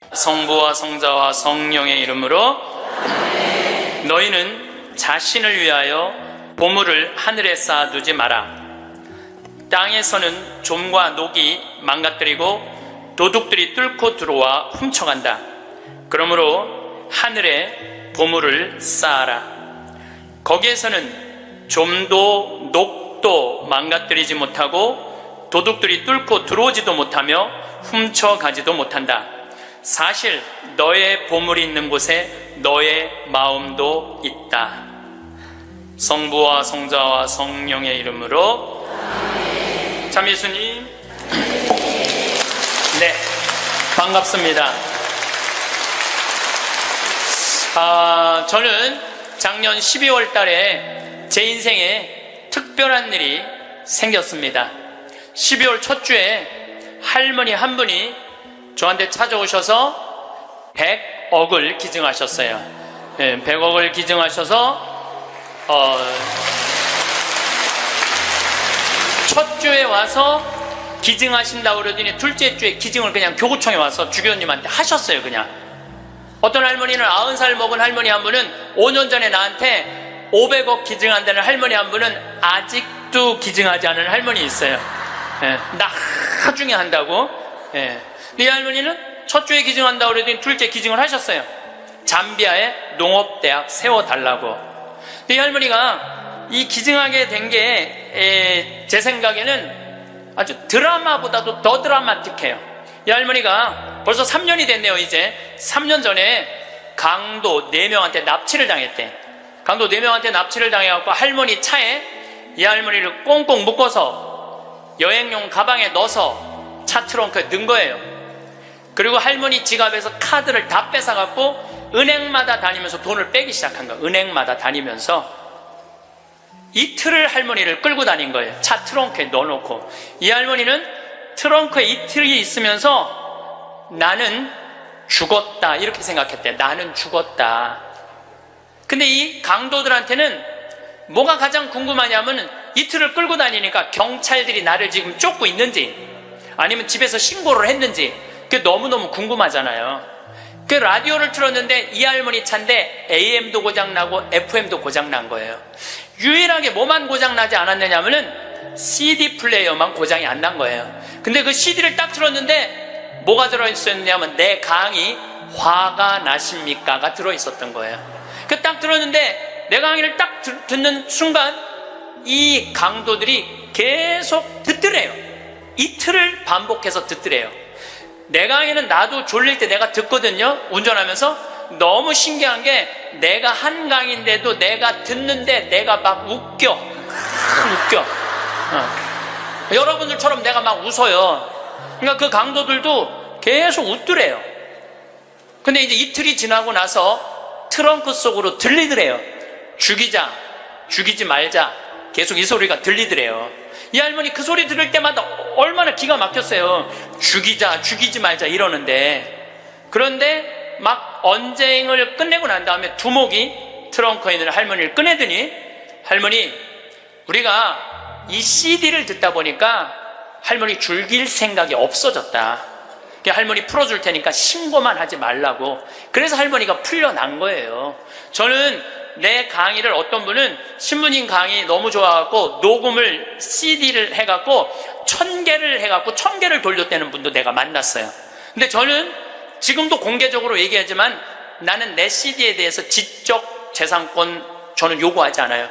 성부와 성자와 성령의 이름으로 너희는 자신을 위하여 보물을 하늘에 쌓아두지 마라. 땅에서는 좀과 녹이 망가뜨리고 도둑들이 뚫고 들어와 훔쳐간다. 그러므로 하늘에 보물을 쌓아라. 거기에서는 좀도 녹도 망가뜨리지 못하고 도둑들이 뚫고 들어오지도 못하며 훔쳐가지도 못한다. 사실 너의 보물이 있는 곳에 너의 마음도 있다. 성부와 성자와 성령의 이름으로. 참 예수님, 네, 반갑습니다. 저는 작년 12월 달에 제 인생에 특별한 일이 생겼습니다. 12월 첫 주에 할머니 한 분이 저한테 찾아오셔서 100억을 기증하셨어요. 네, 100억을 기증하셔서 첫 주에 와서 기증하신다고 그러더니 둘째 주에 기증을 그냥 교구청에 와서 주교님한테 하셨어요. 그냥 어떤 할머니는 90살 먹은 할머니 한 분은 5년 전에 나한테 500억 기증한다는 할머니 한 분은 아직도 기증하지 않은 할머니 있어요. 예, 나중에 한다고. 예. 이 할머니는 첫 주에 기증한다고 그러더니 둘째 기증을 하셨어요. 잠비아에 농업대학 세워달라고. 이 할머니가 이 기증하게 된 게 제 생각에는 아주 드라마보다도 더 드라마틱해요. 이 할머니가 벌써 3년이 됐네요. 이제 3년 전에 강도 4명한테 납치를 당했대. 강도 4명한테 납치를 당해갖고 할머니 차에 이 할머니를 꽁꽁 묶어서 여행용 가방에 넣어서 차 트렁크에 넣은 거예요. 그리고 할머니 지갑에서 카드를 다 뺏어갖고 은행마다 다니면서 돈을 빼기 시작한 거예요. 은행마다 다니면서 이틀을 할머니를 끌고 다닌 거예요. 차 트렁크에 넣어놓고. 이 할머니는 트렁크에 이틀이 있으면서 나는 죽었다 이렇게 생각했대. 나는 죽었다. 근데 이 강도들한테는 뭐가 가장 궁금하냐면 이틀을 끌고 다니니까 경찰들이 나를 지금 쫓고 있는지 아니면 집에서 신고를 했는지 그게 너무너무 궁금하잖아요. 그 라디오를 틀었는데 이 할머니 차인데 AM도 고장나고 FM도 고장난 거예요. 유일하게 뭐만 고장나지 않았느냐면은 CD 플레이어만 고장이 안 난 거예요. 근데 그 CD를 딱 틀었는데 뭐가 들어있었냐면 내 강의 화가 나십니까가 들어있었던 거예요. 그 딱 들었는데 내 강의를 딱 듣는 순간 이 강도들이 계속 듣더래요. 이틀을 반복해서 듣더래요. 내 강의는 나도 졸릴 때 내가 듣거든요. 운전하면서. 너무 신기한 게 내가 한 강의인데도 내가 듣는데 내가 막 웃겨. 여러분들처럼 내가 막 웃어요. 그러니까 그 강도들도 계속 웃더래요. 근데 이제 이틀이 지나고 나서 트렁크 속으로 들리더래요. 죽이자, 죽이지 말자. 계속 이 소리가 들리더래요. 이 할머니 그 소리 들을 때마다 얼마나 기가 막혔어요. 죽이자, 죽이지 말자 이러는데. 그런데 막 언쟁을 끝내고 난 다음에 두목이 트렁크에 있는 할머니를 꺼내더니 할머니, 우리가 이 CD를 듣다 보니까 할머니 죽일 생각이 없어졌다. 할머니 풀어줄 테니까 신고만 하지 말라고. 그래서 할머니가 풀려난 거예요. 저는 내 강의를 어떤 분은 신부님 강의 너무 좋아갖고 녹음을 CD를 해갖고 1000개를 해갖고 1000개를 돌렸다는 분도 내가 만났어요. 근데 저는 지금도 공개적으로 얘기하지만 나는 내 CD에 대해서 지적 재산권 저는 요구하지 않아요.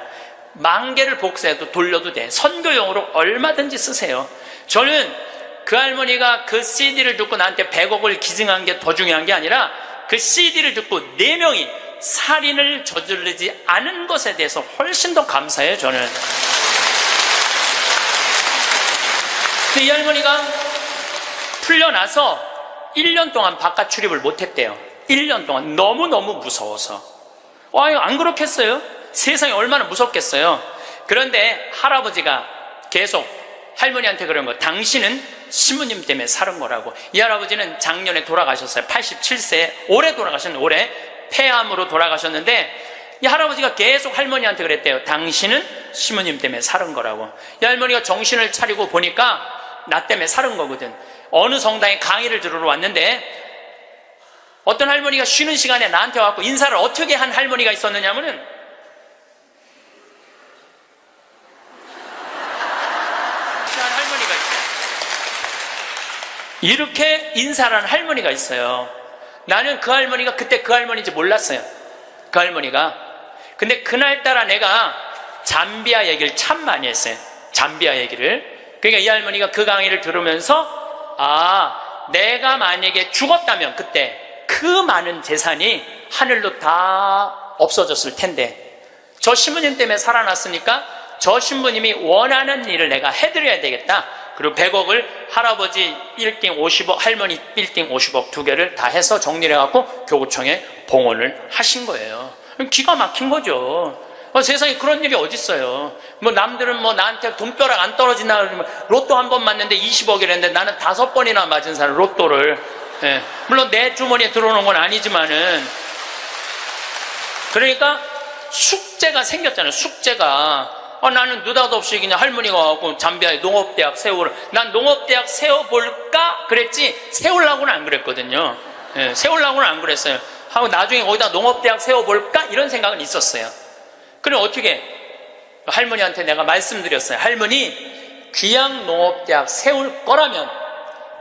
10,000개를 복사해도 돌려도 돼. 선교용으로 얼마든지 쓰세요. 저는 그 할머니가 그 CD를 듣고 나한테 100억을 기증한 게 더 중요한 게 아니라 그 CD를 듣고 4명이 살인을 저지르지 않은 것에 대해서 훨씬 더 감사해요. 저는. 근데 이 할머니가 풀려나서 1년 동안 바깥 출입을 못했대요. 1년 동안 너무너무 무서워서. 안 그렇겠어요? 세상이 얼마나 무섭겠어요? 그런데 할아버지가 계속 할머니한테 그런 거, 당신은 신부님 때문에 살은 거라고. 이 할아버지는 작년에 돌아가셨어요. 87세, 올해 돌아가셨는데, 올해 폐암으로 돌아가셨는데 이 할아버지가 계속 할머니한테 그랬대요. 당신은 신부님 때문에 살은 거라고. 이 할머니가 정신을 차리고 보니까 나 때문에 살은 거거든. 어느 성당에 강의를 들으러 왔는데 어떤 할머니가 쉬는 시간에 나한테 와서 인사를 어떻게 한 할머니가 있었느냐면은 할머니가 있어요. 이렇게 인사를 한 할머니가 있어요. 나는 그 할머니가 그때 그 할머니인지 몰랐어요. 그 할머니가. 근데 그날따라 내가 잠비아 얘기를 참 많이 했어요. 잠비아 얘기를. 그러니까 이 할머니가 그 강의를 들으면서 내가 만약에 죽었다면 그때 그 많은 재산이 하늘로 다 없어졌을 텐데 저 신부님 때문에 살아났으니까 저 신부님이 원하는 일을 내가 해드려야 되겠다. 그리고 100억을 할아버지 빌딩 50억, 할머니 빌딩 50억 두 개를 다 해서 정리를 해갖고 교구청에 봉헌을 하신 거예요. 기가 막힌 거죠. 세상에 그런 일이 어딨어요. 남들은 나한테 돈벼락 안 떨어지나 그러면 로또 한 번 맞는데 20억이랬는데 나는 5번이나 맞은 사람 로또를. 예. 물론 내 주머니에 들어오는 건 아니지만은. 그러니까 숙제가 생겼잖아요. 숙제가. 나는 느닷없이 그냥 할머니가 와갖고 잠비아에 농업대학 세우라. 난 농업대학 세워볼까? 그랬지 세우려고는 안 그랬거든요. 예, 세우려고는 안 그랬어요. 하고 나중에 거기다 농업대학 세워볼까? 이런 생각은 있었어요. 그럼 어떻게? 할머니한테 내가 말씀드렸어요. 할머니, 귀양농업대학 세울 거라면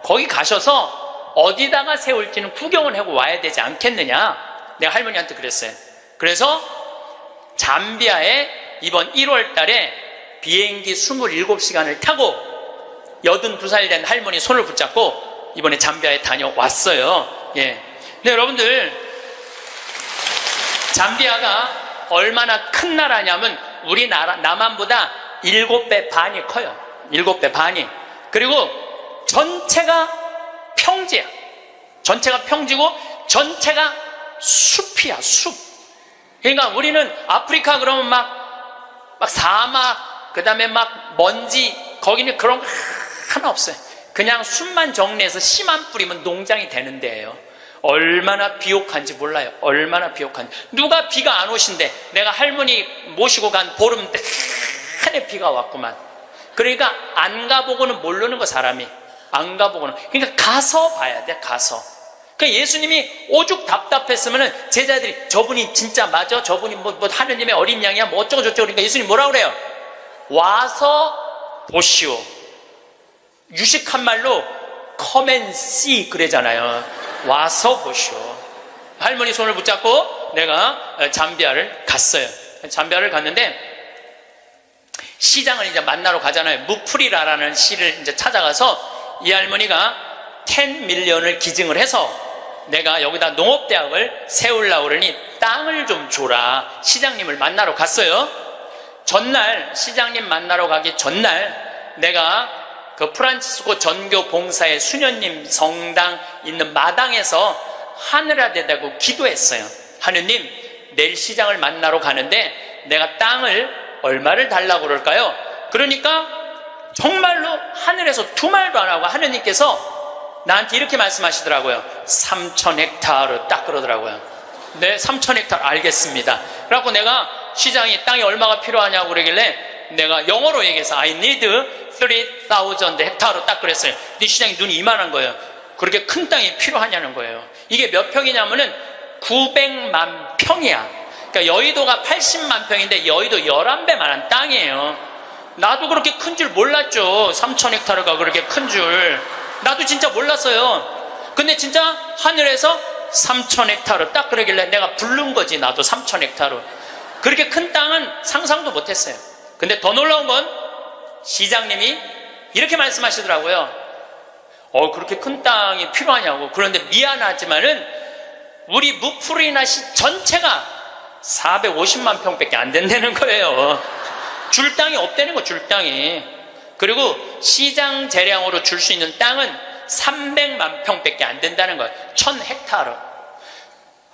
거기 가셔서 어디다가 세울지는 구경을 하고 와야 되지 않겠느냐? 내가 할머니한테 그랬어요. 그래서 잠비아에 이번 1월 달에 비행기 27시간을 타고 82살 된 할머니 손을 붙잡고 이번에 잠비아에 다녀왔어요. 예. 근데 여러분들, 잠비아가 얼마나 큰 나라냐면 우리나라, 남한보다 7배 반이 커요. 7배 반이. 그리고 전체가 평지야. 전체가 평지고 전체가 숲이야, 숲. 그러니까 우리는 아프리카 그러면 막 사막, 그 다음에 막 먼지, 거기는 그런 거 하나 없어요. 그냥 숲만 정리해서 씨만 뿌리면 농장이 되는 데예요. 얼마나 비옥한지 몰라요. 얼마나 비옥한지. 누가 비가 안 오신대. 내가 할머니 모시고 간 보름 때 한해 비가 왔구만. 그러니까 안 가보고는 모르는 거, 사람이. 안 가보고는. 그러니까 가서 봐야 돼, 가서. 그러니까 예수님이 오죽 답답했으면은 제자들이 저분이 진짜 맞아? 저분이 뭐 하느님의 어린 양이야? 뭐 어쩌고저쩌고. 그러니까 예수님 뭐라고 그래요? 와서 보시오. 유식한 말로 come and see 그러잖아요. 와서 보시오. 할머니 손을 붙잡고 내가 잠비아를 갔어요. 잠비아를 갔는데 시장을 이제 만나러 가잖아요. 무프리라라는 시를 이제 찾아가서 이 할머니가 10밀리언을 기증을 해서 내가 여기다 농업대학을 세우려고 그러니 땅을 좀 줘라. 시장님을 만나러 갔어요. 전날, 시장님 만나러 가기 전날 내가 그 프란치스코 전교 봉사의 수녀님 성당 있는 마당에서 하늘에 대고 기도했어요. 하느님, 내일 시장을 만나러 가는데 내가 땅을 얼마를 달라고 그럴까요? 그러니까 정말로 하늘에서 두 말도 안 하고 하느님께서 나한테 이렇게 말씀하시더라고요. 3,000헥타르 딱 그러더라고요. 네, 3,000헥타르 알겠습니다. 그래갖고 내가 시장에 땅이 얼마가 필요하냐고 그러길래 내가 영어로 얘기해서 I need 3,000 헥타르 딱 그랬어요. 근데 시장이 눈이 이만한 거예요. 그렇게 큰 땅이 필요하냐는 거예요. 이게 몇 평이냐면은 900만 평이야. 그러니까 여의도가 80만 평인데 여의도 11배만한 땅이에요. 나도 그렇게 큰 줄 몰랐죠. 3,000헥타르가 그렇게 큰 줄. 나도 진짜 몰랐어요. 근데 진짜 하늘에서 3,000헥타르 딱 그러길래 내가 부른 거지. 나도 3,000헥타르. 그렇게 큰 땅은 상상도 못했어요. 근데 더 놀라운 건 시장님이 이렇게 말씀하시더라고요. 그렇게 큰 땅이 필요하냐고. 그런데 미안하지만은 우리 무프리나시 전체가 450만 평밖에 안 된다는 거예요. 줄 땅이 없다는 거, 줄 땅이. 그리고 시장 재량으로 줄 수 있는 땅은 300만 평밖에 안 된다는 거예요. 1,000헥타르.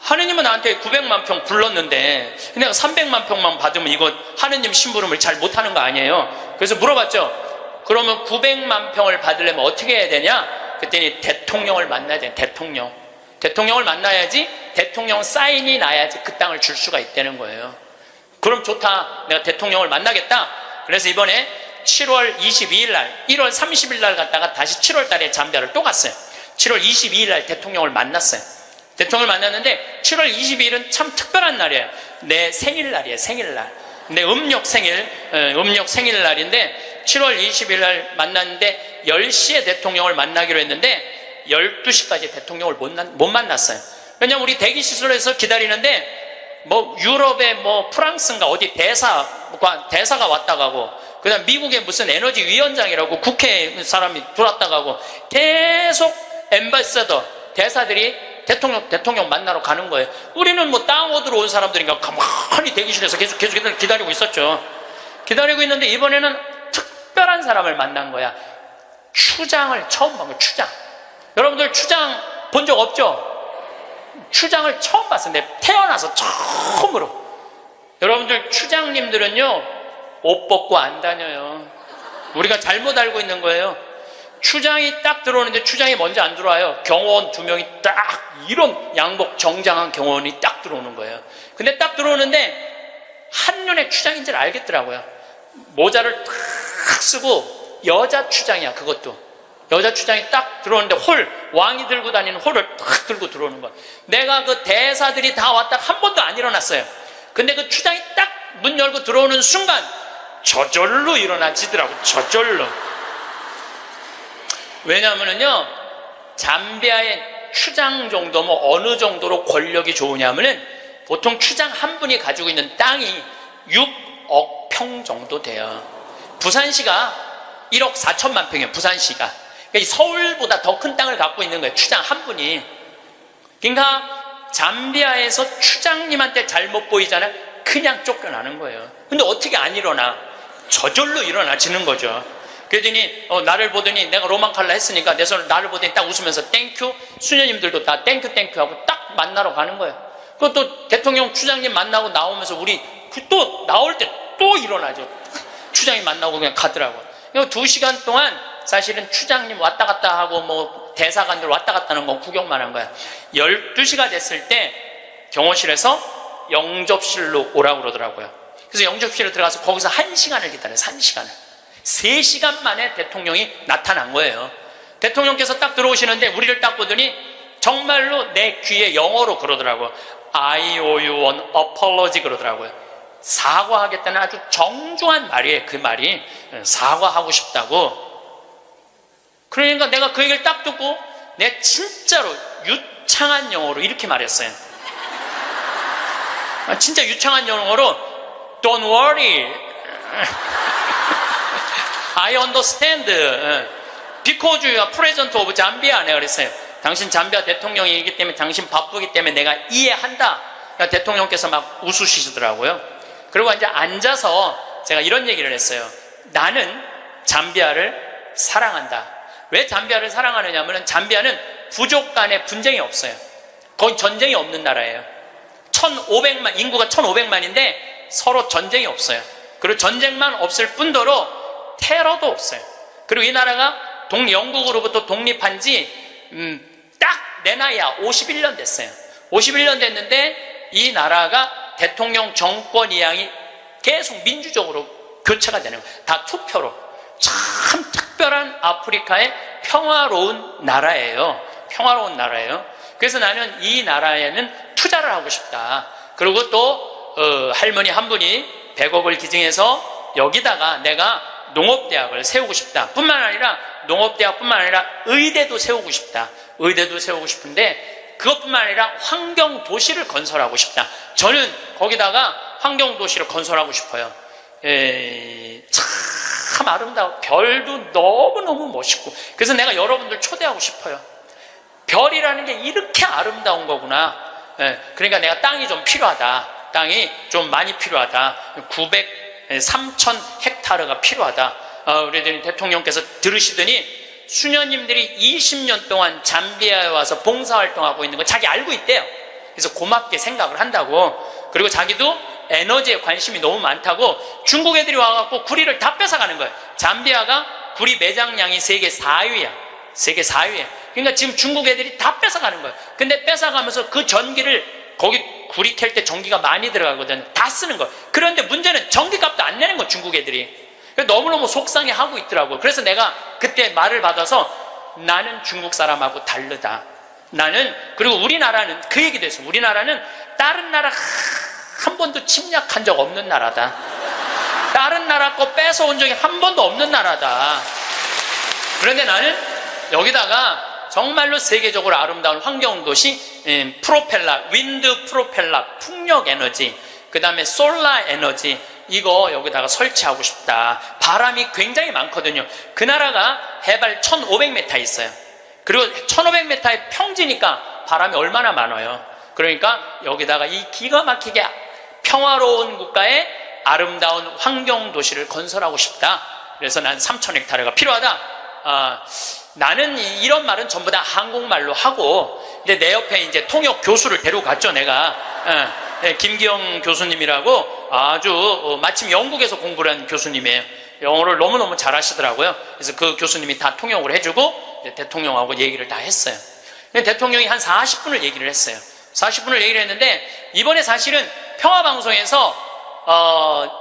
하느님은 나한테 900만 평 불렀는데 내가 300만 평만 받으면 이거 하느님 심부름을 잘 못하는 거 아니에요. 그래서 물어봤죠. 그러면 900만 평을 받으려면 어떻게 해야 되냐? 그랬더니 대통령을 만나야 돼. 대통령을 만나야지 대통령 사인이 나야지 그 땅을 줄 수가 있다는 거예요. 그럼 좋다. 내가 대통령을 만나겠다. 그래서 이번에 7월 22일 날, 1월 30일 날 갔다가 다시 7월 달에 잠비아를 또 갔어요. 7월 22일 날 대통령을 만났어요. 대통령을 만났는데 7월 22일은 참 특별한 날이에요. 내 생일날이에요. 생일날. 내 음력 생일날인데 7월 20일 날 만났는데 10시에 대통령을 만나기로 했는데 12시까지 대통령을 못 만났어요. 왜냐면 우리 대기시설에서 기다리는데 뭐 유럽의 뭐 프랑스인가 어디 대사가 왔다 가고 그 다음 미국의 무슨 에너지 위원장이라고 국회 사람이 들어왔다 가고 계속 엠바서더 대사들이 대통령 만나러 가는 거예요. 우리는 뭐 땅어드로 온 사람들인가 가만히 대기실에서 계속 기다리고 있었죠. 기다리고 있는데 이번에는 특별한 사람을 만난 거야. 추장을 처음 본 거야. 추장. 여러분들 추장 본 적 없죠? 추장을 처음 봤어요. 내 태어나서 처음으로. 여러분들 추장님들은요 옷 벗고 안 다녀요. 우리가 잘못 알고 있는 거예요. 추장이 딱 들어오는데 추장이 먼저 안 들어와요. 경호원 2명이 딱 이런 양복 정장한 경호원이 딱 들어오는 거예요. 근데 딱 들어오는데 한눈에 추장인 줄 알겠더라고요. 모자를 탁 쓰고 여자 추장이야. 그것도 여자 추장이 딱 들어오는데 왕이 들고 다니는 홀을 탁 들고 들어오는 거야. 내가 그 대사들이 다 왔다 한 번도 안 일어났어요. 근데 그 추장이 딱 문 열고 들어오는 순간 저절로 일어나지더라고. 저절로. 왜냐하면요 잠비아의 추장 정도면 어느 정도로 권력이 좋으냐면은 보통 추장 한 분이 가지고 있는 땅이 6억 평 정도 돼요. 부산시가 1억 4천만 평이에요. 부산시가. 그러니까 서울보다 더 큰 땅을 갖고 있는 거예요. 추장 한 분이. 그러니까 잠비아에서 추장님한테 잘못 보이잖아요. 그냥 쫓겨나는 거예요. 근데 어떻게 안 일어나? 저절로 일어나지는 거죠. 그러더니 나를 보더니 내가 로망칼라 했으니까 내 손을 나를 보더니 딱 웃으면서 땡큐. 수녀님들도 다 땡큐 하고 딱 만나러 가는 거예요. 그것도 대통령 추장님 만나고 나오면서 우리 또 나올 때 또 일어나죠. 추장님 만나고 그냥 가더라고. 2시간 동안 사실은 추장님 왔다 갔다 하고 뭐 대사관들 왔다 갔다 하는 거 구경만 한 거야. 12시가 됐을 때 경호실에서 영접실로 오라고 그러더라고요. 그래서 영접실에 들어가서 거기서 1시간을 기다려요. 1시간을. 3시간 만에 대통령이 나타난 거예요. 대통령께서 딱 들어오시는데 우리를 딱 보더니 정말로 내 귀에 영어로 그러더라고요. I owe you an apology 그러더라고요. 사과하겠다는 아주 정중한 말이에요. 그 말이 사과하고 싶다고. 그러니까 내가 그 얘기를 딱 듣고 내가 진짜로 유창한 영어로 이렇게 말했어요. 진짜 유창한 영어로 Don't worry I understand because you are president of Zambia 내가 그랬어요. 당신 잠비아 대통령이기 때문에 당신 바쁘기 때문에 내가 이해한다. 그러니까 대통령께서 막 웃으시더라고요. 그리고 이제 앉아서 제가 이런 얘기를 했어요. 나는 잠비아를 사랑한다. 왜 잠비아를 사랑하느냐 하면 잠비아는 부족 간에 분쟁이 없어요. 거기 전쟁이 없는 나라예요. 1,500만, 인구가 1,500만인데 서로 전쟁이 없어요. 그리고 전쟁만 없을 뿐더러 테러도 없어요. 그리고 이 나라가 영국으로부터 독립한 지 딱 내 나이야 51년 됐어요. 51년 됐는데 이 나라가 대통령 정권 이양이 계속 민주적으로 교체가 되는 거예요. 다 투표로. 참 특별한 아프리카의 평화로운 나라예요. 평화로운 나라예요. 그래서 나는 이 나라에는 투자를 하고 싶다. 그리고 또 할머니 한 분이 100억을 기증해서 여기다가 내가 농업대학을 세우고 싶다. 뿐만 아니라 농업대학뿐만 아니라 의대도 세우고 싶다. 의대도 세우고 싶은데 그것뿐만 아니라 환경도시를 건설하고 싶다. 저는 거기다가 환경도시를 건설하고 싶어요. 참 아름다워. 별도 너무너무 멋있고. 그래서 내가 여러분들 초대하고 싶어요. 별이라는 게 이렇게 아름다운 거구나. 그러니까 내가 땅이 좀 필요하다. 땅이 좀 많이 필요하다. 3,000 헥타르가 필요하다. 우리 대통령께서 들으시더니 수녀님들이 20년 동안 잠비아에 와서 봉사활동하고 있는 거 자기 알고 있대요. 그래서 고맙게 생각을 한다고. 그리고 자기도 에너지에 관심이 너무 많다고 중국 애들이 와갖고 구리를 다 뺏어가는 거예요. 잠비아가 구리 매장량이 세계 4위야. 세계 4위야. 그러니까 지금 중국 애들이 다 뺏어가는 거예요. 근데 뺏어가면서 그 전기를 거기 구리 캘 때 전기가 많이 들어가거든. 다 쓰는 거예요. 그런데 문제는 전기값도 안 내는 거예요. 중국 애들이. 너무너무 속상해하고 있더라고요. 그래서 내가 그때 말을 받아서 나는 중국 사람하고 다르다. 그리고 우리나라는 그 얘기도 했어. 우리나라는 다른 나라 한 번도 침략한 적 없는 나라다. 다른 나라 거 뺏어온 적이 한 번도 없는 나라다. 그런데 나는 여기다가 정말로 세계적으로 아름다운 환경도시, 프로펠러, 윈드 프로펠러, 풍력 에너지, 그 다음에 솔라 에너지, 이거 여기다가 설치하고 싶다. 바람이 굉장히 많거든요. 그 나라가 해발 1500m 있어요. 그리고 1500m의 평지니까 바람이 얼마나 많아요. 그러니까 여기다가 이 기가 막히게 평화로운 국가에 아름다운 환경도시를 건설하고 싶다. 그래서 난 3000헥타르가 필요하다. 나는 이런 말은 전부 다 한국말로 하고, 근데 내 옆에 이제 통역 교수를 데려갔죠, 내가. 김기영 교수님이라고 아주 마침 영국에서 공부를 한 교수님이에요. 영어를 너무너무 잘하시더라고요. 그래서 그 교수님이 다 통역을 해주고 대통령하고 얘기를 다 했어요. 근데 대통령이 한 40분을 얘기를 했어요. 40분을 얘기를 했는데, 이번에 사실은 평화방송에서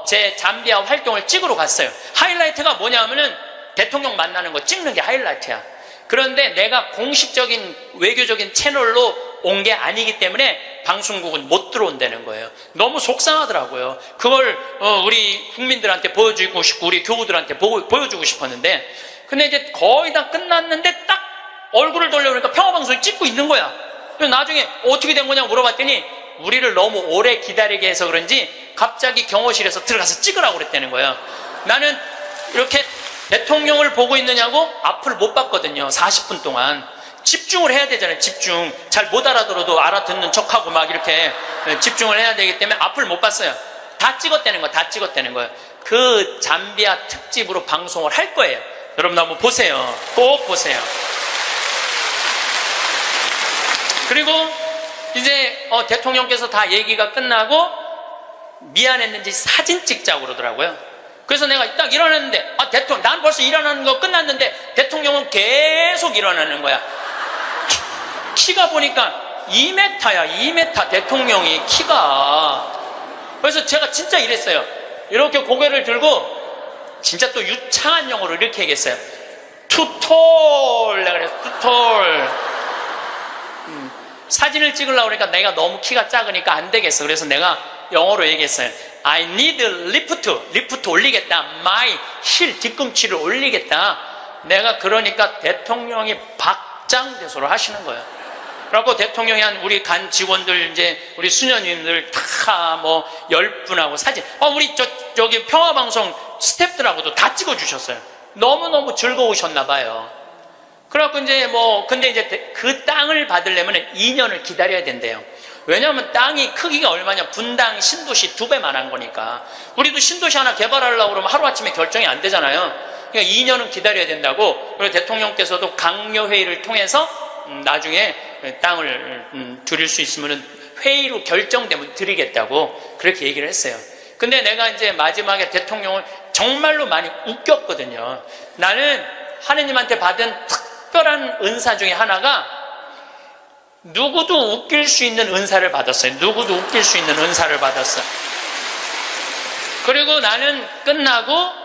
제 잠비아 활동을 찍으러 갔어요. 하이라이트가 뭐냐면은 대통령 만나는 거 찍는 게 하이라이트야. 그런데 내가 공식적인 외교적인 채널로 온 게 아니기 때문에 방송국은 못 들어온다는 거예요. 너무 속상하더라고요. 그걸 우리 국민들한테 보여주고 싶고 우리 교우들한테 보여주고 싶었는데, 근데 이제 거의 다 끝났는데 딱 얼굴을 돌려보니까 평화방송이 찍고 있는 거야. 그래서 나중에 어떻게 된 거냐고 물어봤더니 우리를 너무 오래 기다리게 해서 그런지 갑자기 경호실에서 들어가서 찍으라고 그랬다는 거예요. 나는 이렇게 대통령을 보고 있느냐고 앞을 못 봤거든요. 40분 동안. 집중을 해야 되잖아요. 집중. 잘 못 알아들어도 알아듣는 척하고 막 이렇게 집중을 해야 되기 때문에 앞을 못 봤어요. 다 찍었다는 거예요. 다 찍었다는 거예요. 그 잠비아 특집으로 방송을 할 거예요. 여러분 한번 보세요. 꼭 보세요. 그리고 이제 대통령께서 다 얘기가 끝나고 미안했는지 사진 찍자고 그러더라고요. 그래서 내가 딱 일어났는데, 대통령, 난 벌써 일어나는 거 끝났는데 대통령은 계속 일어나는 거야. 키가 보니까 2m야, 2m 대통령이 키가. 그래서 제가 진짜 이랬어요. 이렇게 고개를 들고 진짜 또 유창한 영어로 이렇게 얘기했어요. Too tall. 내가 그랬어. Too tall. 사진을 찍으려고 그러니까 내가 너무 키가 작으니까 안 되겠어. 그래서 내가 영어로 얘기했어요. I need lift 올리겠다. My 힐 뒤꿈치를 올리겠다. 내가 그러니까 대통령이 박장대소를 하시는 거예요. 그래갖고 대통령이 한 우리 간 직원들, 이제 우리 수녀님들 다 뭐 10분하고 사진, 우리 저기 평화방송 스태프들하고도 다 찍어주셨어요. 너무너무 즐거우셨나 봐요. 그래갖고 이제 근데 이제 그 땅을 받으려면 2년을 기다려야 된대요. 왜냐하면 땅이 크기가 얼마냐, 분당 신도시 2배만 한 거니까. 우리도 신도시 하나 개발하려고 그러면 하루아침에 결정이 안 되잖아요. 그러니까 2년은 기다려야 된다고. 그리고 대통령께서도 강요회의를 통해서 나중에 땅을 드릴 수 있으면 회의로 결정되면 드리겠다고 그렇게 얘기를 했어요. 근데 내가 이제 마지막에 대통령을 정말로 많이 웃겼거든요. 나는 하느님한테 받은 특별한 은사 중에 하나가 누구도 웃길 수 있는 은사를 받았어요. 누구도 웃길 수 있는 은사를 받았어. 그리고 나는 끝나고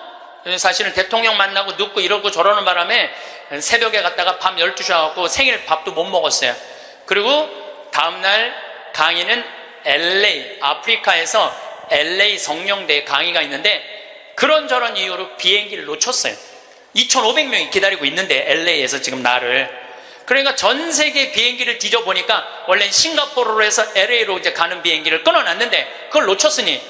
사실은 대통령 만나고 눕고 이러고 저러는 바람에 새벽에 갔다가 밤 12시에 와갖고 생일 밥도 못 먹었어요. 그리고 다음날 강의는 LA, 아프리카에서 LA 성령대에 강의가 있는데 그런저런 이유로 비행기를 놓쳤어요. 2,500명이 기다리고 있는데 LA에서 지금 나를. 그러니까 전 세계 비행기를 뒤져보니까 원래 싱가포르로 해서 LA로 이제 가는 비행기를 끊어놨는데 그걸 놓쳤으니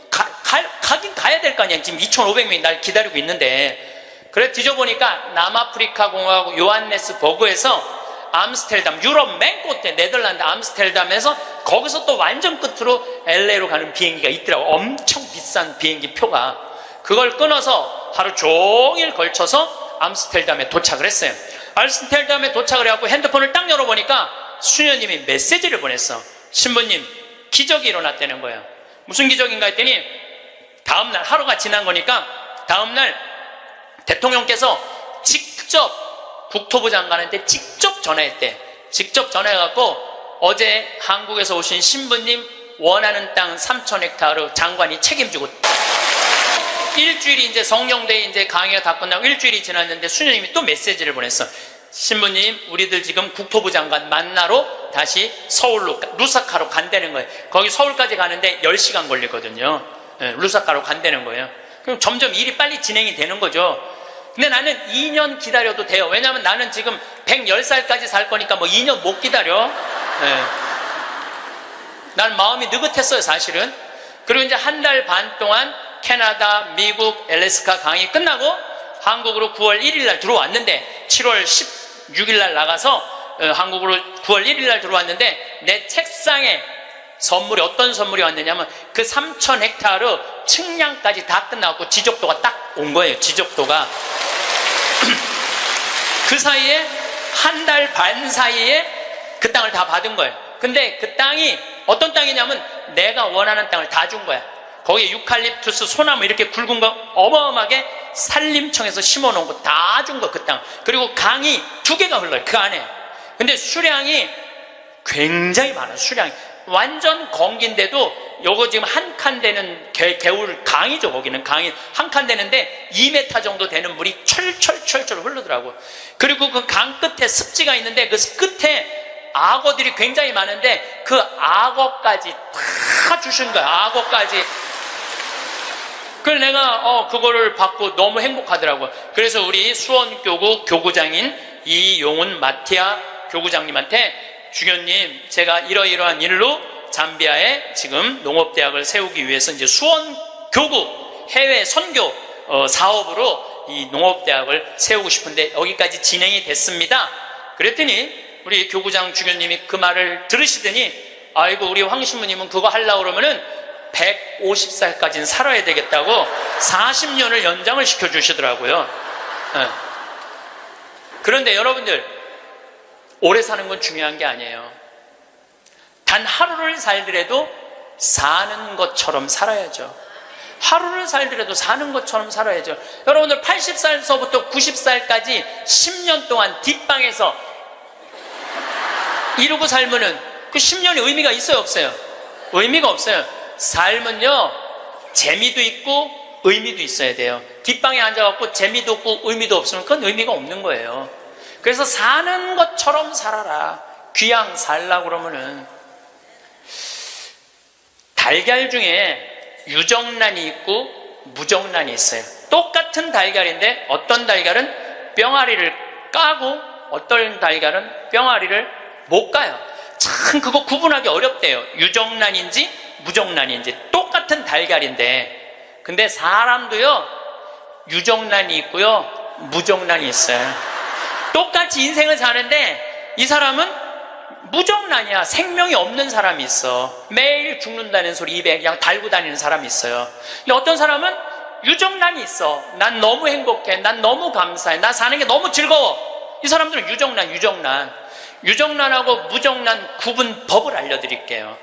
가긴 가야 될 거 아니야. 지금 2,500명이 날 기다리고 있는데. 그래 뒤져보니까 남아프리카 공화국 요하네스버그에서 암스테르담, 유럽 맨 끝에 네덜란드 암스테르담에서 거기서 또 완전 끝으로 LA로 가는 비행기가 있더라고. 엄청 비싼 비행기 표가. 그걸 끊어서 하루 종일 걸쳐서 암스테르담에 도착을 했어요. 암스테르담에 도착을 해갖고 핸드폰을 딱 열어보니까 수녀님이 메시지를 보냈어. 신부님, 기적이 일어났다는 거예요. 무슨 기적인가 했더니 다음날, 하루가 지난 거니까 다음날 대통령께서 직접 국토부 장관한테 직접 전화했대. 직접 전화해갖고 어제 한국에서 오신 신부님 원하는 땅 3,000헥타르 장관이 책임지고. 일주일이 이제 성령대에 이제 강의가 다 끝나고 일주일이 지났는데 수녀님이 또 메시지를 보냈어. 신부님, 우리들 지금 국토부 장관 만나러 다시 서울로, 루사카로 간다는 거예요. 거기 서울까지 가는데 10시간 걸리거든요. 루사카로 간다는 거예요. 그럼 점점 일이 빨리 진행이 되는 거죠. 근데 나는 2년 기다려도 돼요. 왜냐면 나는 지금 110살까지 살 거니까 뭐 2년 못 기다려. 난 마음이 느긋했어요, 사실은. 그리고 이제 한 달 반 동안 캐나다, 미국, 엘래스카 강의 끝나고 한국으로 9월 1일 날 들어왔는데, 7월 16일 날 나가서 한국으로 9월 1일 날 들어왔는데, 내 책상에 선물이, 어떤 선물이 왔느냐면 그 3,000헥타르 측량까지 다 끝나고 지적도가 딱 온 거예요. 지적도가. 그 사이에, 한 달 반 사이에 그 땅을 다 받은 거예요. 근데 그 땅이 어떤 땅이냐면 내가 원하는 땅을 다 준 거야. 거기에 유칼립투스, 소나무 이렇게 굵은 거 어마어마하게 산림청에서 심어놓은 거 다 준 거, 그 땅. 그리고 강이 2개가 흘러요, 그 안에. 근데 수량이 굉장히 많아요, 수량이. 완전 건기인데도 요거 지금 한 칸 되는 개울 강이죠. 거기는 강이 한 칸 되는데 2m 정도 되는 물이 철철철철 흐르더라고요. 그리고 그 강 끝에 습지가 있는데 그 끝에 악어들이 굉장히 많은데 그 악어까지 다 주신 거야. 악어까지. 그래서 내가 그거를 받고 너무 행복하더라고요. 그래서 우리 수원교구 교구장인 이용훈 마티아 교구장님한테, 주교님, 제가 이러이러한 일로 잠비아에 지금 농업대학을 세우기 위해서 이제 수원교구 해외 선교 사업으로 이 농업대학을 세우고 싶은데 여기까지 진행이 됐습니다. 그랬더니 우리 교구장 주교님이 그 말을 들으시더니, 아이고, 우리 황 신부님은 그거 하려고 그러면은 150살까지는 살아야 되겠다고 40년을 연장을 시켜주시더라고요. 그런데 여러분들, 오래 사는 건 중요한 게 아니에요. 단 하루를 살더라도 사는 것처럼 살아야죠. 하루를 살더라도 사는 것처럼 살아야죠. 여러분들 80살서부터 90살까지 10년 동안 뒷방에서 이러고 살면은 그 10년이 의미가 있어요, 없어요? 의미가 없어요. 삶은요, 재미도 있고 의미도 있어야 돼요. 뒷방에 앉아갖고 재미도 없고 의미도 없으면 그건 의미가 없는 거예요. 그래서 사는 것처럼 살아라. 귀양 살라고 그러면은. 달걀 중에 유정란이 있고 무정란이 있어요. 똑같은 달걀인데 어떤 달걀은 뿅아리를 까고 어떤 달걀은 뿅아리를 못 까요. 참 그거 구분하기 어렵대요. 유정란인지 무정란인지. 똑같은 달걀인데. 근데 사람도요, 유정란이 있고요, 무정란이 있어요. 똑같이 인생을 사는데 이 사람은 무정란이야. 생명이 없는 사람이 있어. 매일 죽는다는 소리 입에 그냥 달고 다니는 사람이 있어요. 근데 어떤 사람은 유정란이 있어. 난 너무 행복해. 난 너무 감사해. 나 사는 게 너무 즐거워. 이 사람들은 유정란. 유정란하고 무정란 구분법을 알려드릴게요.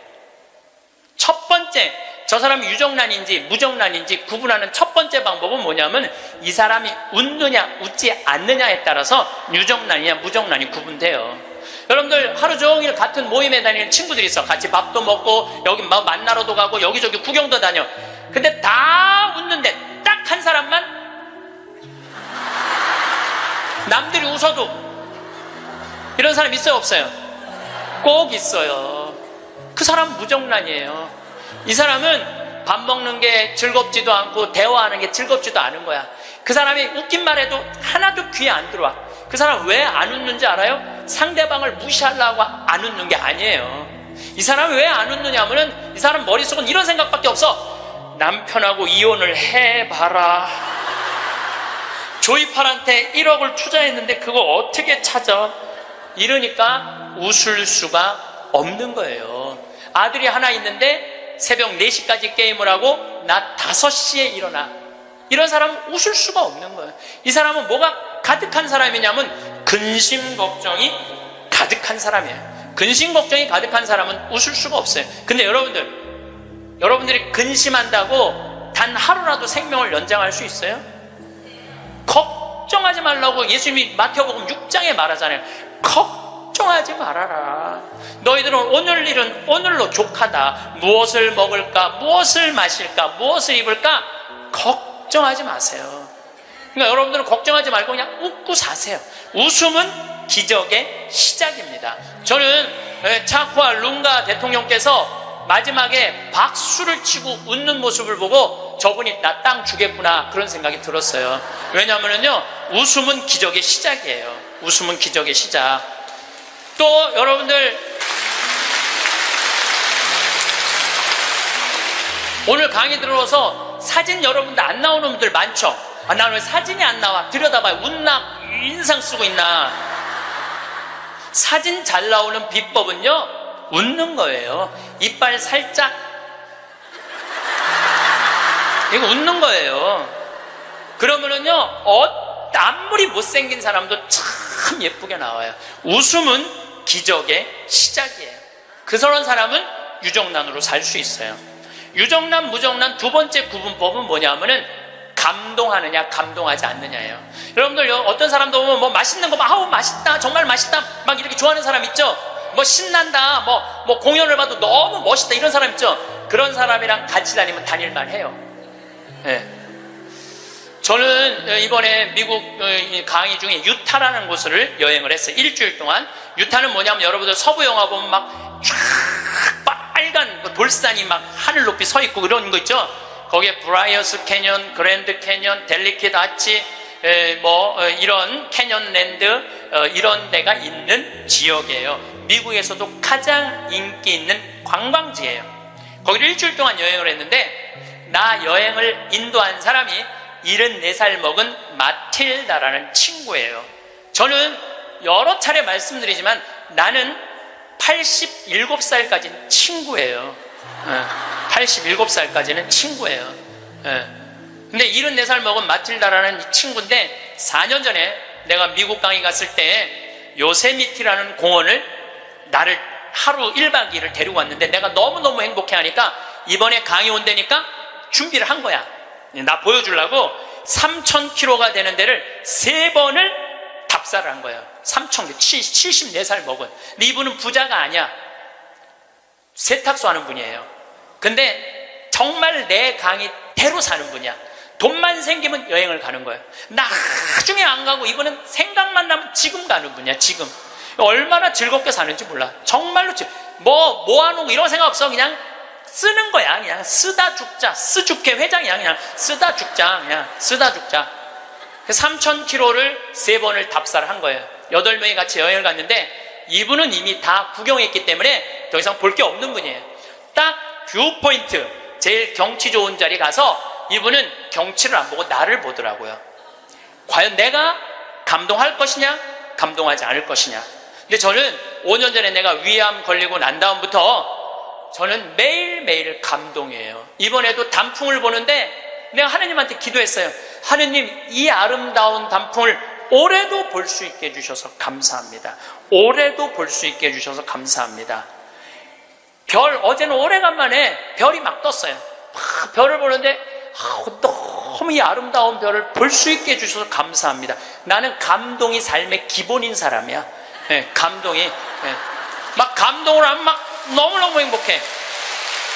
첫 번째, 저 사람이 유정란인지 무정란인지 구분하는 첫 번째 방법은 뭐냐면, 이 사람이 웃느냐 웃지 않느냐에 따라서 유정란이냐 무정란이 구분돼요. 여러분들 하루 종일 같은 모임에 다니는 친구들이 있어. 같이 밥도 먹고 여기 만나러도 가고 여기저기 구경도 다녀. 근데 다 웃는데 딱 한 사람만 남들이 웃어도, 이런 사람 있어요, 없어요? 꼭 있어요. 그 사람은 무정란이에요. 이 사람은 밥 먹는 게 즐겁지도 않고 대화하는 게 즐겁지도 않은 거야. 그 사람이 웃긴 말 해도 하나도 귀에 안 들어와. 그 사람 왜 안 웃는지 알아요? 상대방을 무시하려고 안 웃는 게 아니에요. 이 사람이 왜 안 웃느냐 하면은, 이 사람 머릿속은 이런 생각밖에 없어. 남편하고 이혼을 해봐라. 조이팔한테 1억을 투자했는데 그거 어떻게 찾아? 이러니까 웃을 수가 없는 거예요. 아들이 하나 있는데 새벽 4시까지 게임을 하고 낮 5시에 일어나. 이런 사람은 웃을 수가 없는 거예요. 이 사람은 뭐가 가득한 사람이냐면 근심 걱정이 가득한 사람이에요. 근심 걱정이 가득한 사람은 웃을 수가 없어요. 근데 여러분들이 근심한다고 단 하루라도 생명을 연장할 수 있어요? 걱정하지 말라고 예수님이 마태복음 6장에 말하잖아요. 걱정하지 말아라. 너희들은 오늘 일은 오늘로 족하다. 무엇을 먹을까, 무엇을 마실까, 무엇을 입을까 걱정하지 마세요. 그러니까 여러분들은 걱정하지 말고 그냥 웃고 사세요. 웃음은 기적의 시작입니다. 저는 차쿠아 룽가 대통령께서 마지막에 박수를 치고 웃는 모습을 보고 저분이 나 땅 주겠구나 그런 생각이 들었어요. 왜냐하면요, 웃음은 기적의 시작이에요. 웃음은 기적의 시작. 또 여러분들, 오늘 강의 들어서 사진 여러분들 안 나오는 분들 많죠? 아, 나는 왜 사진이 안 나와? 들여다봐요. 웃나? 인상 쓰고 있나? 사진 잘 나오는 비법은요, 웃는 거예요. 이빨 살짝, 이거 웃는 거예요. 그러면은요, 아무리 못생긴 사람도 참 예쁘게 나와요. 웃음은 기적의 시작이에요. 그런 사람은 유정란으로 살 수 있어요. 유정란, 무정란 두 번째 구분법은 뭐냐면은 감동하느냐, 감동하지 않느냐예요. 여러분들, 어떤 사람도 보면 뭐 맛있는 거 막, 아우, 맛있다, 정말 맛있다, 막 이렇게 좋아하는 사람 있죠? 뭐 신난다, 뭐 공연을 봐도 너무 멋있다, 이런 사람 있죠? 그런 사람이랑 같이 다니면 다닐만 해요. 네. 저는 이번에 미국 강의 중에 유타라는 곳을 여행을 했어요. 일주일 동안. 유타는 뭐냐면 여러분들 서부 영화 보면 막 쫙 빨간 돌산이 막 하늘 높이 서 있고 그런 거 있죠? 거기에 브라이어스 캐년, 그랜드 캐년, 델리킷 아치, 이런 캐년랜드, 이런 데가 있는 지역이에요. 미국에서도 가장 인기 있는 관광지예요. 거기를 일주일 동안 여행을 했는데, 나 여행을 인도한 사람이 74살 먹은 마틸다라는 친구예요. 저는 여러 차례 말씀드리지만 나는 87살까지는 친구예요. 87살까지는 친구예요. 근데 74살 먹은 마틸다라는 친구인데 4년 전에 내가 미국 강의 갔을 때 요세미티라는 공원을 나를 하루 1박 2일을 데리고 왔는데 내가 너무너무 행복해 하니까 이번에 강의 온다니까 준비를 한 거야. 나 보여주려고 3,000km가 되는 데를 3번을 답사를 한 거예요. 3,000km, 74살 먹은. 근데 이분은 부자가 아니야. 세탁소 하는 분이에요. 근데 정말 내 강의대로 사는 분이야. 돈만 생기면 여행을 가는 거예요. 나중에 안 가고 이분은 생각만 나면 지금 가는 분이야. 지금 얼마나 즐겁게 사는지 몰라. 정말로 모아놓은 거 이런 생각 없어. 그냥 쓰는 거야. 그냥 쓰다 죽자. 스주케 회장이야. 그냥 쓰다 죽자. 그냥 쓰다 죽자. 3,000km를 3번을 답사를 한 거예요. 8명이 같이 여행을 갔는데 이분은 이미 다 구경했기 때문에 더 이상 볼 게 없는 분이에요. 딱 뷰포인트, 제일 경치 좋은 자리 가서 이분은 경치를 안 보고 나를 보더라고요. 과연 내가 감동할 것이냐, 감동하지 않을 것이냐. 근데 저는 5년 전에 내가 위암 걸리고 난 다음부터 저는 매일매일 감동이에요. 이번에도 단풍을 보는데 내가 하느님한테 기도했어요. 하느님, 이 아름다운 단풍을 올해도 볼 수 있게 해주셔서 감사합니다. 올해도 볼 수 있게 해주셔서 감사합니다. 어제는 오래간만에 별이 막 떴어요. 별을 보는데 너무 이 아름다운 별을 볼 수 있게 해주셔서 감사합니다. 나는 감동이 삶의 기본인 사람이야. 네, 감동이. 네. 막 감동을 하면 막 너무너무 행복해.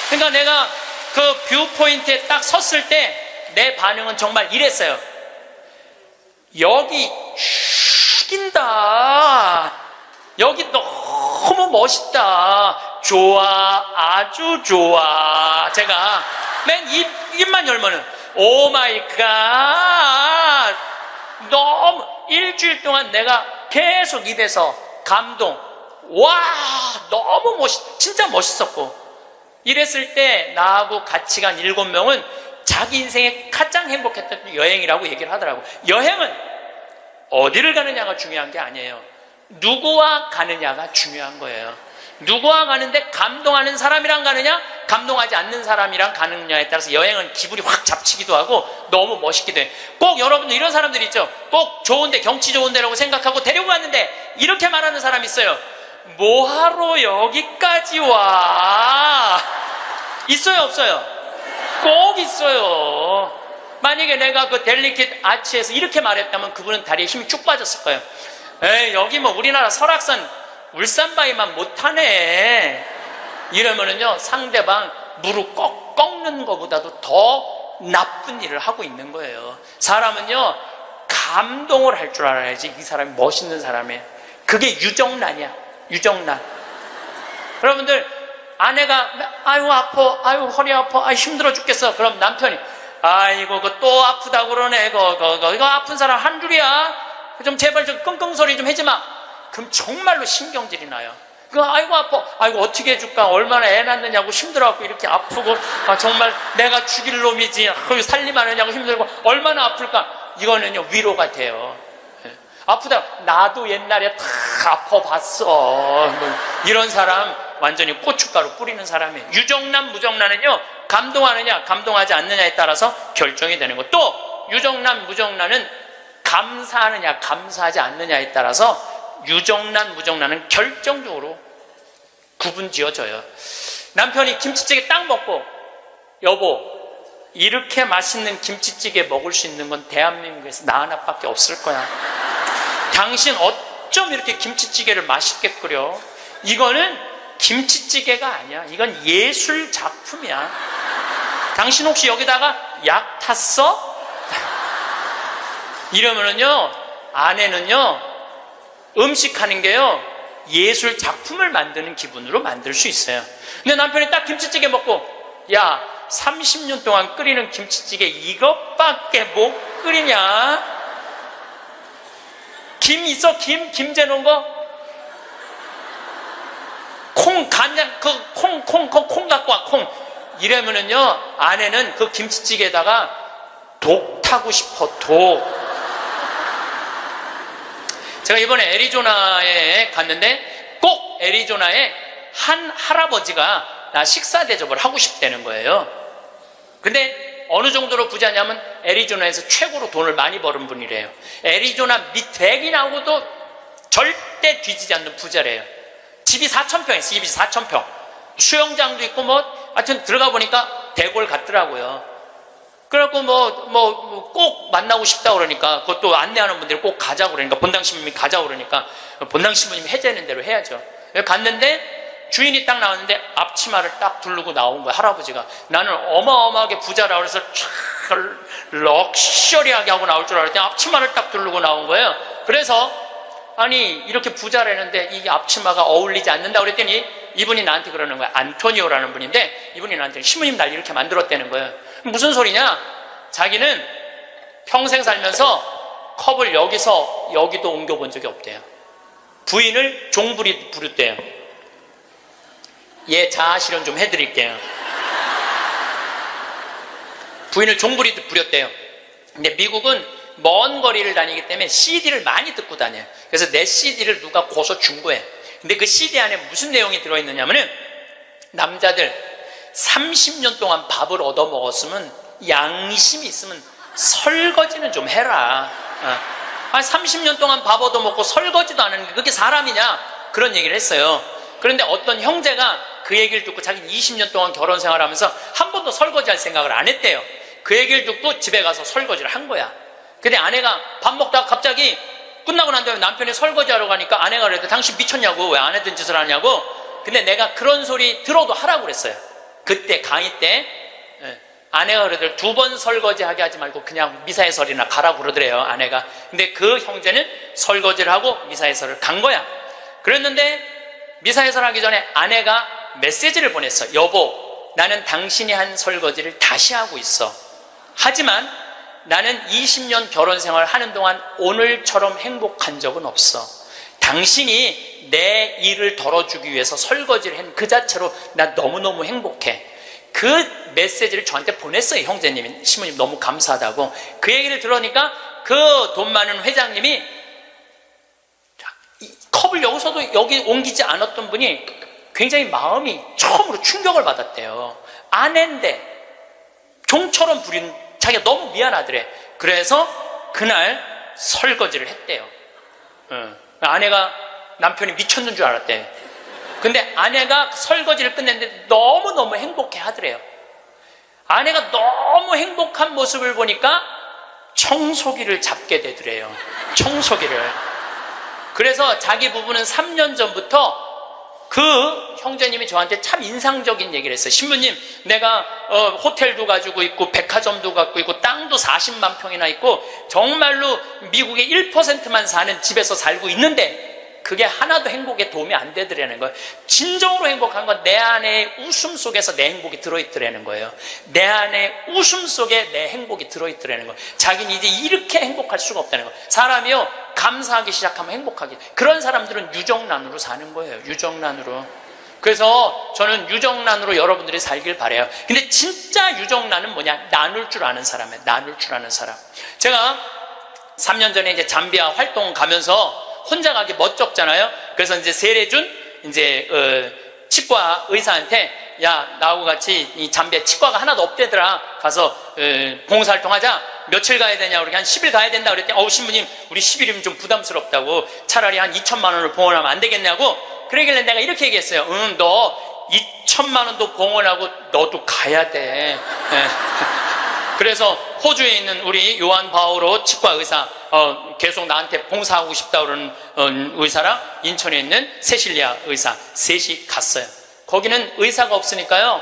그러니까 내가 그 뷰포인트에 딱 섰을 때 내 반응은 정말 이랬어요. 여기 죽인다. 여기 너무 멋있다. 좋아, 아주 좋아. 제가 맨 입만 열면은 오 마이 갓. 너무 일주일 동안 내가 계속 입에서 감동. 와, 너무 진짜 멋있었고. 이랬을 때 나하고 같이 간 7명은 자기 인생에 가장 행복했던 여행이라고 얘기를 하더라고. 여행은 어디를 가느냐가 중요한 게 아니에요. 누구와 가느냐가 중요한 거예요. 누구와 가는데 감동하는 사람이랑 가느냐, 감동하지 않는 사람이랑 가느냐에 따라서 여행은 기분이 확 잡치기도 하고 너무 멋있기도 해. 꼭 여러분들 이런 사람들 있죠. 꼭 좋은데, 경치 좋은 데라고 생각하고 데리고 갔는데 이렇게 말하는 사람이 있어요. 뭐하러 여기까지 와? 있어요, 없어요? 꼭 있어요. 만약에 내가 그 델리킷 아치에서 이렇게 말했다면 그분은 다리에 힘이 쭉 빠졌을 거예요. 에이, 여기 뭐 우리나라 설악산 울산바위만 못하네. 이러면은요, 상대방 무릎 꺾는 것보다도 더 나쁜 일을 하고 있는 거예요. 사람은요, 감동을 할 줄 알아야지 이 사람이 멋있는 사람이에요. 그게 유정란이야. 유정란. 여러분들, 아내가 아유 아파, 아유 허리 아파, 아유 힘들어 죽겠어. 그럼 남편이 아이고 그 또 아프다고 그러네. 이거 아픈 사람 한 줄이야. 좀 제발 좀 끙끙 소리 좀 하지 마. 그럼 정말로 신경질이 나요. 아이고 아파, 아이고 어떻게 해줄까, 얼마나 애 낳느냐고 힘들어갖고 이렇게 아프고, 정말 내가 죽일 놈이지, 살림 안 하냐고 힘들고 얼마나 아플까. 이거는요 위로가 돼요. 아프다, 나도 옛날에 다 아파봤어. 이런 사람 완전히 고춧가루 뿌리는 사람이에요. 유정란 무정란은요 감동하느냐 감동하지 않느냐에 따라서 결정이 되는 거. 또 유정란 무정란은 감사하느냐 감사하지 않느냐에 따라서 유정란 무정란은 결정적으로 구분 지어져요. 남편이 김치찌개 딱 먹고, 여보 이렇게 맛있는 김치찌개 먹을 수 있는 건 대한민국에서 나 하나밖에 없을 거야. 당신 어쩜 이렇게 김치찌개를 맛있게 끓여. 이거는 김치찌개가 아니야. 이건 예술 작품이야. 당신 혹시 여기다가 약 탔어? 이러면은요 아내는요 음식하는 게요 예술 작품을 만드는 기분으로 만들 수 있어요. 근데 남편이 딱 김치찌개 먹고, 야 30년 동안 끓이는 김치찌개 이것밖에 못 끓이냐? 김 있어? 김 재놓은 거? 콩 간장 콩 갖고 와. 콩. 이러면은요 아내는 그 김치찌개에다가 독 타고 싶어. 독. 제가 이번에 애리조나에 갔는데 꼭 애리조나에 한 할아버지가 나 식사 대접을 하고 싶다는 거예요. 근데 어느 정도로 부자냐면 애리조나에서 최고로 돈을 많이 버는 분이래요. 애리조나 밑대기 나오고도 절대 뒤지지 않는 부자래요. 집이 4,000평 있어요. 집이 4,000평. 수영장도 있고 하여튼 들어가 보니까 대골 같더라고요. 그래갖고 꼭 만나고 싶다 그러니까, 그것도 안내하는 분들이 꼭 가자고 그러니까, 본당신부님이 가자고 그러니까, 본당신부님이 해제하는 대로 해야죠. 갔는데, 주인이 딱 나왔는데, 앞치마를 딱 두르고 나온 거야, 할아버지가. 나는 어마어마하게 부자라 그래서 럭셔리하게 하고 나올 줄 알았더니, 앞치마를 딱 두르고 나온 거예요. 그래서, 아니, 이렇게 부자라는데, 이 앞치마가 어울리지 않는다 그랬더니, 이분이 나한테 그러는 거야. 안토니오라는 분인데, 이분이 나한테, 신부님 날 이렇게 만들었다는 거예요. 무슨 소리냐? 자기는 평생 살면서 컵을 여기서 여기도 옮겨본 적이 없대요. 부인을 종부리 부르대요. 예, 자아 실현 좀 해드릴게요. 부인을 종부리 부렸대요. 근데 미국은 먼 거리를 다니기 때문에 CD를 많이 듣고 다녀요. 그래서 내 CD를 누가 고서 준 거예요. 근데 그 CD 안에 무슨 내용이 들어있느냐면은, 남자들 30년 동안 밥을 얻어 먹었으면, 양심이 있으면 설거지는 좀 해라. 30년 동안 밥 얻어 먹고 설거지도 안 하는 게 그게 사람이냐? 그런 얘기를 했어요. 그런데 어떤 형제가 그 얘기를 듣고 자기는 20년 동안 결혼 생활하면서 한 번도 설거지할 생각을 안 했대요. 그 얘기를 듣고 집에 가서 설거지를 한 거야. 근데 아내가 밥 먹다가 갑자기 끝나고 난 다음에 남편이 설거지하러 가니까 아내가 그래도 당신 미쳤냐고, 왜 안 했던 짓을 하냐고. 근데 내가 그런 소리 들어도 하라고 그랬어요. 그때 강의 때 아내가 그러더래요. 2번 설거지하게 하지 말고 그냥 미사해설이나 가라고 그러더래요, 아내가. 근데 그 형제는 설거지를 하고 미사해설을 간 거야. 그랬는데 미사해설 하기 전에 아내가 메시지를 보냈어. 여보, 나는 당신이 한 설거지를 다시 하고 있어. 하지만 나는 20년 결혼 생활 하는 동안 오늘처럼 행복한 적은 없어. 당신이 내 일을 덜어주기 위해서 설거지를 한 그 자체로 나 너무너무 행복해. 그 메시지를 저한테 보냈어요, 형제님이. 신부님 너무 감사하다고. 그 얘기를 들으니까 그 돈 많은 회장님이 컵을 여기서도 여기 옮기지 않았던 분이 굉장히 마음이 처음으로 충격을 받았대요. 아내인데 종처럼 부린 자기가 너무 미안하더래. 그래서 그날 설거지를 했대요. 아내가 남편이 미쳤는 줄 알았대. 근데 아내가 설거지를 끝냈는데 너무너무 행복해 하더래요. 아내가 너무 행복한 모습을 보니까 청소기를 잡게 되더래요. 청소기를. 그래서 자기 부부는 3년 전부터 그 형제님이 저한테 참 인상적인 얘기를 했어요. 신부님, 내가 호텔도 가지고 있고 백화점도 갖고 있고 땅도 40만 평이나 있고 정말로 미국의 1%만 사는 집에서 살고 있는데 그게 하나도 행복에 도움이 안 되더라는 거예요. 진정으로 행복한 건 내 안에 웃음 속에서 내 행복이 들어있더라는 거예요. 내 안에 웃음 속에 내 행복이 들어있더라는 거예요. 자기는 이제 이렇게 행복할 수가 없다는 거예요. 사람이요, 감사하기 시작하면 행복하게. 그런 사람들은 유정란으로 사는 거예요. 유정란으로. 그래서 저는 유정란으로 여러분들이 살길 바라요. 근데 진짜 유정란은 뭐냐? 나눌 줄 아는 사람이에요. 나눌 줄 아는 사람. 제가 3년 전에 이제 잠비아 활동 가면서 혼자 가기 멋쩍잖아요. 그래서 이제 세례준 이제 치과 의사한테 야, 나하고 같이 이 잠비아 치과가 하나도 없대더라. 가서 봉사활동 하자. 며칠 가야 되냐? 우리 한 10일 가야 된다 그랬더니 신부님 우리 10일이면 좀 부담스럽다고 차라리 한 2천만 원을 봉헌하면 안 되겠냐고. 그러길래 내가 이렇게 얘기했어요. 너 2천만 원도 봉헌하고 너도 가야 돼. 그래서 호주에 있는 우리 요한 바오로 치과 의사 계속 나한테 봉사하고 싶다 그러는 의사랑 인천에 있는 세실리아 의사 셋이 갔어요. 거기는 의사가 없으니까요.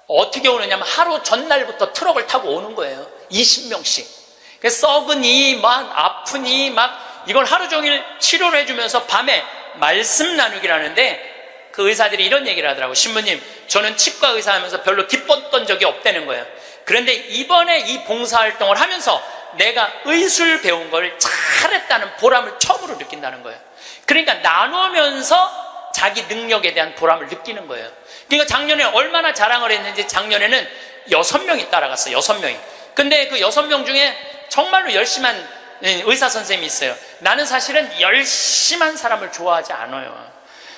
어떻게 오느냐면 하루 전날부터 트럭을 타고 오는 거예요. 20명씩. 썩으니 막 아프니 막 이걸 하루 종일 치료를 해주면서 밤에 말씀 나누기라는데 그 의사들이 이런 얘기를 하더라고요. 신부님, 저는 치과 의사 하면서 별로 기뻤던 적이 없다는 거예요. 그런데 이번에 이 봉사활동을 하면서 내가 의술 배운 걸 잘했다는 보람을 처음으로 느낀다는 거예요. 그러니까 나누면서 자기 능력에 대한 보람을 느끼는 거예요. 그러니까 작년에 얼마나 자랑을 했는지 작년에는 6명이 따라갔어요. 6명이. 근데 그 6명 중에 정말로 열심한 의사 선생님이 있어요. 나는 사실은 열심한 사람을 좋아하지 않아요.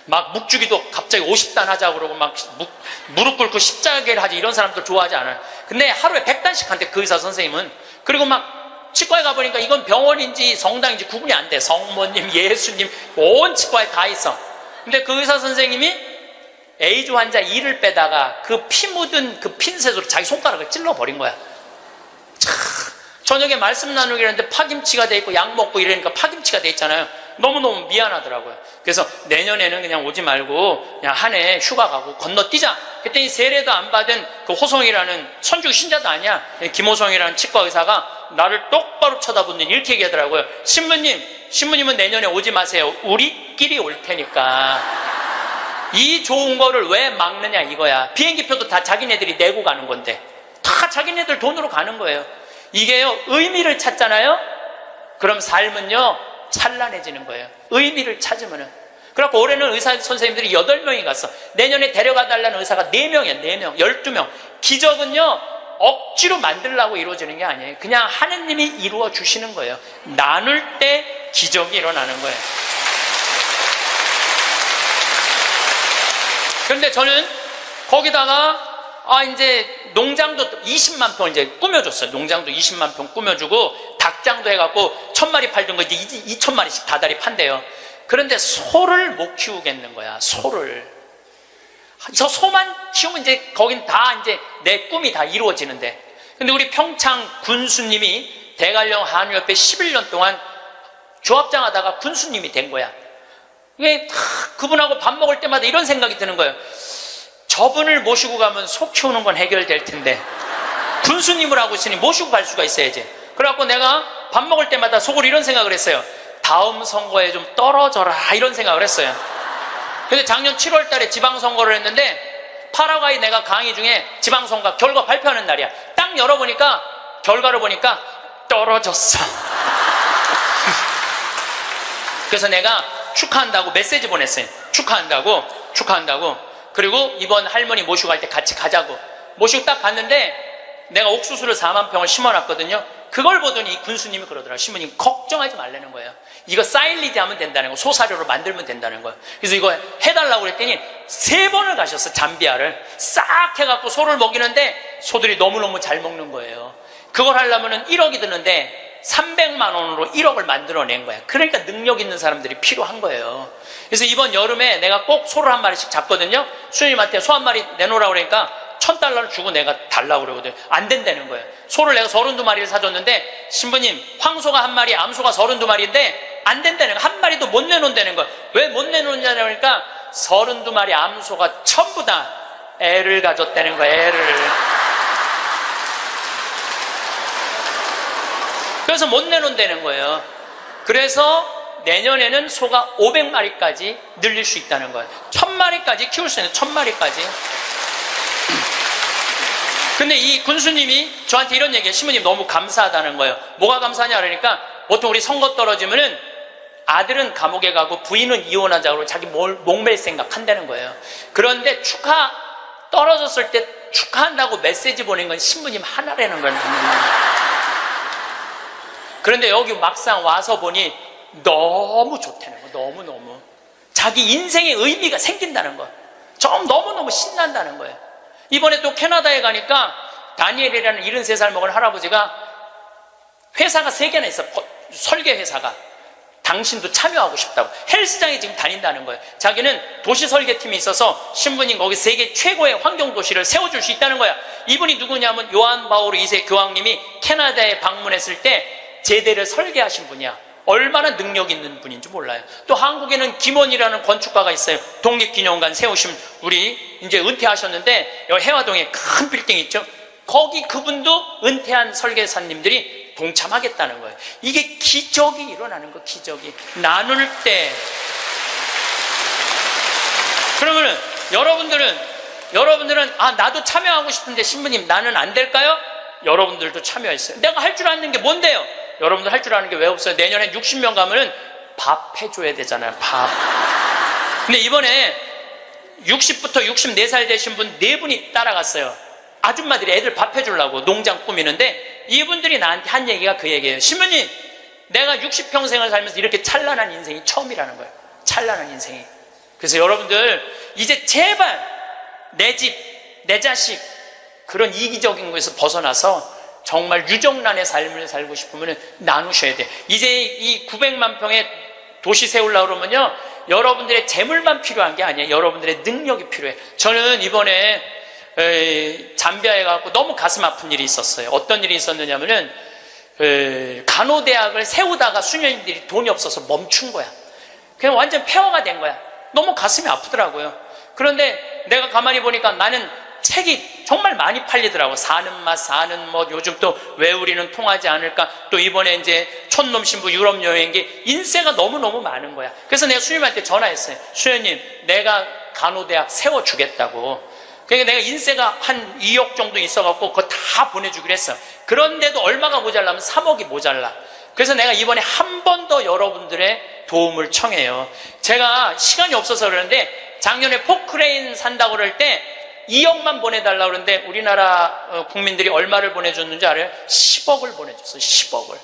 막 묵주기도 갑자기 50단 하자 그러고 막 무릎 꿇고 십자가를 하지 이런 사람들 좋아하지 않아요. 근데 하루에 100단씩 한대 그 의사 선생님은. 그리고 막 치과에 가보니까 이건 병원인지 성당인지 구분이 안 돼. 성모님, 예수님 온 치과에 다 있어. 근데 그 의사 선생님이 에이즈 환자 이를 빼다가 그 피 묻은 그 핀셋으로 자기 손가락을 찔러버린 거야. 저녁에 말씀 나누기 하는데 파김치가 돼 있고 약 먹고 이러니까 파김치가 돼 있잖아요. 너무너무 미안하더라고요. 그래서 내년에는 그냥 오지 말고 그냥 한 해 휴가 가고 건너뛰자. 그랬더니 세례도 안 받은 그 호성이라는 천주교 신자도 아니야. 김호성이라는 치과 의사가 나를 똑바로 쳐다보더니 이렇게 얘기하더라고요. 신부님은 내년에 오지 마세요. 우리끼리 올 테니까. 이 좋은 거를 왜 막느냐 이거야. 비행기표도 다 자기네들이 내고 가는 건데 다 자기네들 돈으로 가는 거예요. 이게요, 의미를 찾잖아요? 그럼 삶은요, 찬란해지는 거예요. 의미를 찾으면은. 그래갖고 올해는 의사 선생님들이 8명이 갔어. 내년에 데려가 달라는 의사가 4명이야, 4명, 12명. 기적은요, 억지로 만들려고 이루어지는 게 아니에요. 그냥 하느님이 이루어 주시는 거예요. 나눌 때 기적이 일어나는 거예요. 그런데 저는 거기다가 이제 농장도 20만 평 이제 꾸며줬어요. 농장도 20만 평 꾸며주고 닭장도 해갖고 1000마리 팔던 거 이제 2000마리씩 다달이 판대요. 그런데 소를 못 키우겠는 거야. 소를. 저 소만 키우면 이제 거긴 다 이제 내 꿈이 다 이루어지는데. 근데 우리 평창 군수님이 대관령 한우협회 11년 동안 조합장 하다가 군수님이 된 거야. 이게 그분하고 밥 먹을 때마다 이런 생각이 드는 거예요. 저분을 모시고 가면 소 키우는 건 해결될 텐데 군수님을 하고 있으니 모시고 갈 수가 있어야지. 그래갖고 내가 밥 먹을 때마다 속으로 이런 생각을 했어요. 다음 선거에 좀 떨어져라 이런 생각을 했어요. 근데 작년 7월 달에 지방선거를 했는데 파라과이 내가 강의 중에 지방선거 결과 발표하는 날이야. 딱 열어보니까 결과를 보니까 떨어졌어. 그래서 내가 축하한다고 메시지 보냈어요. 축하한다고. 그리고 이번 할머니 모시고 갈 때 같이 가자고. 모시고 딱 갔는데 내가 옥수수를 4만 평을 심어놨거든요. 그걸 보더니 이 군수님이 그러더라고요. 신부님 걱정하지 말라는 거예요. 이거 사일리지 하면 된다는 거, 소사료로 만들면 된다는 거예요. 그래서 이거 해달라고 그랬더니 3번을 가셨어. 잠비아를 싹 해갖고 소를 먹이는데 소들이 너무너무 잘 먹는 거예요. 그걸 하려면 1억이 드는데 300만 원으로 1억을 만들어낸 거야. 그러니까 능력 있는 사람들이 필요한 거예요. 그래서 이번 여름에 내가 꼭 소를 한 마리씩 잡거든요. 수녀님한테 소 한 마리 내놓으라고 그러니까 $1000를 주고 내가 달라고 그러거든요. 안 된다는 거예요. 소를 내가 32마리를 사줬는데 신부님 황소가 한 마리, 암소가 32마리인데 안 된다는 거예요. 한 마리도 못 내놓는다는 거예요. 왜 못 내놓느냐고 하니까 32마리 암소가 전부 다 애를 가졌다는 거예요. 애를. 그래서 못 내놓는다는 거예요. 그래서 내년에는 소가 500마리까지 늘릴 수 있다는 거예요. 1000마리까지 키울 수 있는 1000마리까지. 근데 이 군수님이 저한테 이런 얘기해요. 신부님 너무 감사하다는 거예요. 뭐가 감사하냐 그러니까 보통 우리 선거 떨어지면은 아들은 감옥에 가고 부인은 이혼하자고 자기 목맬 생각 한다는 거예요. 그런데 떨어졌을 때 축하한다고 메시지 보낸 건 신부님 하나라는 거예요. 그런데 여기 막상 와서 보니 너무 좋다는 거예요. 너무너무. 자기 인생의 의미가 생긴다는 거예요. 좀 너무너무 신난다는 거예요. 이번에 또 캐나다에 가니까 다니엘이라는 73살 먹은 할아버지가 회사가 3개나 있어. 설계 회사가. 당신도 참여하고 싶다고. 헬스장에 지금 다닌다는 거예요. 자기는 도시 설계팀이 있어서 신부님 거기 세계 최고의 환경도시를 세워줄 수 있다는 거야. 이분이 누구냐면 요한 바오로 2세 교황님이 캐나다에 방문했을 때 제대를 설계하신 분이야. 얼마나 능력 있는 분인지 몰라요. 또 한국에는 김원이라는 건축가가 있어요. 독립기념관 세우신 우리 이제 은퇴하셨는데 여기 해화동에 큰 빌딩 있죠. 거기 그분도 은퇴한 설계사님들이 동참하겠다는 거예요. 이게 기적이 일어나는 거. 기적이 나눌 때. 그러면 여러분들은 나도 참여하고 싶은데 신부님 나는 안 될까요? 여러분들도 참여했어요. 내가 할 줄 아는 게 뭔데요? 여러분들 할 줄 아는 게 왜 없어요? 내년에 60명 가면은 밥 해줘야 되잖아요. 밥. 근데 이번에 60부터 64살 되신 분 4분이 따라갔어요. 아줌마들이 애들 밥 해주려고 농장 꾸미는데 이분들이 나한테 한 얘기가 그 얘기예요. 신부님, 내가 60평생을 살면서 이렇게 찬란한 인생이 처음이라는 거예요. 찬란한 인생이. 그래서 여러분들 이제 제발 내 집, 내 자식 그런 이기적인 것에서 벗어나서 정말 유정란의 삶을 살고 싶으면 나누셔야 돼요. 이제 이 900만 평의 도시 세우려고 그러면요, 여러분들의 재물만 필요한 게 아니에요. 여러분들의 능력이 필요해요. 저는 이번에 잠비아에 가서 너무 가슴 아픈 일이 있었어요. 어떤 일이 있었느냐면은 간호대학을 세우다가 수녀님들이 돈이 없어서 멈춘 거야. 그냥 완전 폐허가 된 거야. 너무 가슴이 아프더라고요. 그런데 내가 가만히 보니까 나는 책이 정말 많이 팔리더라고. 사는 맛, 사는 뭐, 요즘 또 왜 우리는 통하지 않을까. 또 이번에 이제 촌놈 신부 유럽 여행기 인세가 너무너무 많은 거야. 그래서 내가 수님한테 전화했어요. 수녀님, 내가 간호대학 세워주겠다고. 그러니까 내가 인세가 한 2억 정도 있어갖고 그거 다 보내주기로 했어. 그런데도 얼마가 모자라면 3억이 모자라. 그래서 내가 이번에 한 번 더 여러분들의 도움을 청해요. 제가 시간이 없어서 그러는데 작년에 포크레인 산다고 그럴 때 2억만 보내달라고 그러는데 우리나라 국민들이 얼마를 보내줬는지 알아요? 10억을 보내줬어요. 10억을.